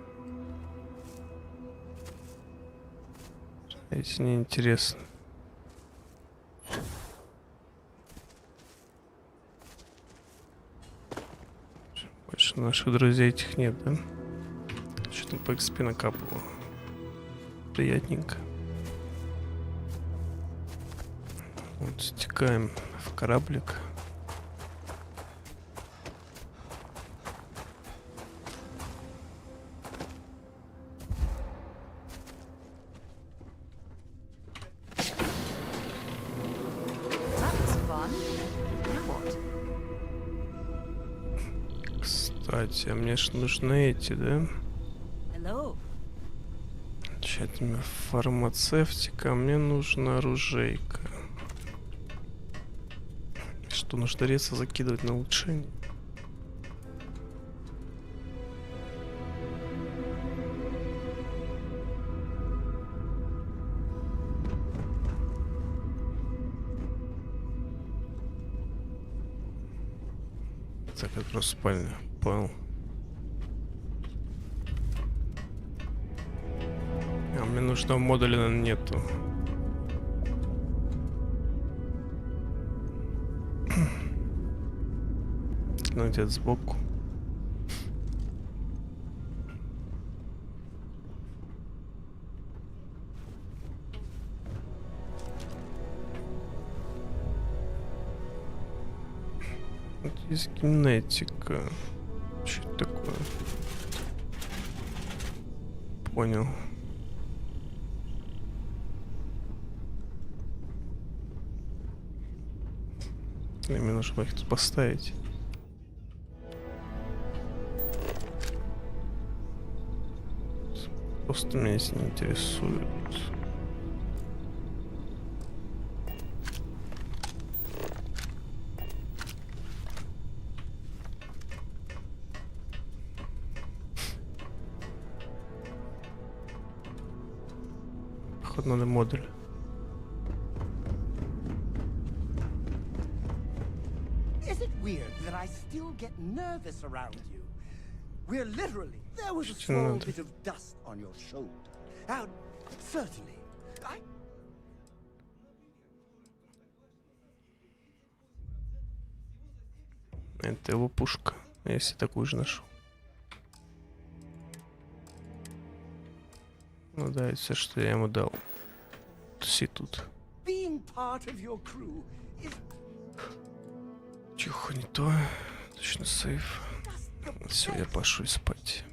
Эти неинтересно. Больше наших друзей этих нет, да? Что-то по XP накапало. Приятненько. Вот, стекаем в кораблик. Кстати, а мне ж нужны эти, да? Тщательно фармацевтика, мне нужна оружейка. Что, нужно резко закидывать на улучшение? Так, это просто спальня. Понял. А мне нужного модуля, наверное, нету. Ну, где-то сбоку. Вот есть генетика. Что это такое? Понял. Мне нужно их тут поставить. Просто меня здесь не интересует. Походу надо модуль. That I still get nervous around you. We're literally, there was a small bit of dust on your shoulder. Certainly. Это его пушка. Я себе такую же ношу. Ну да, это все, что я ему дал. Туси тут. Чихо, не то. Точно сейф. Все, я пошу спать.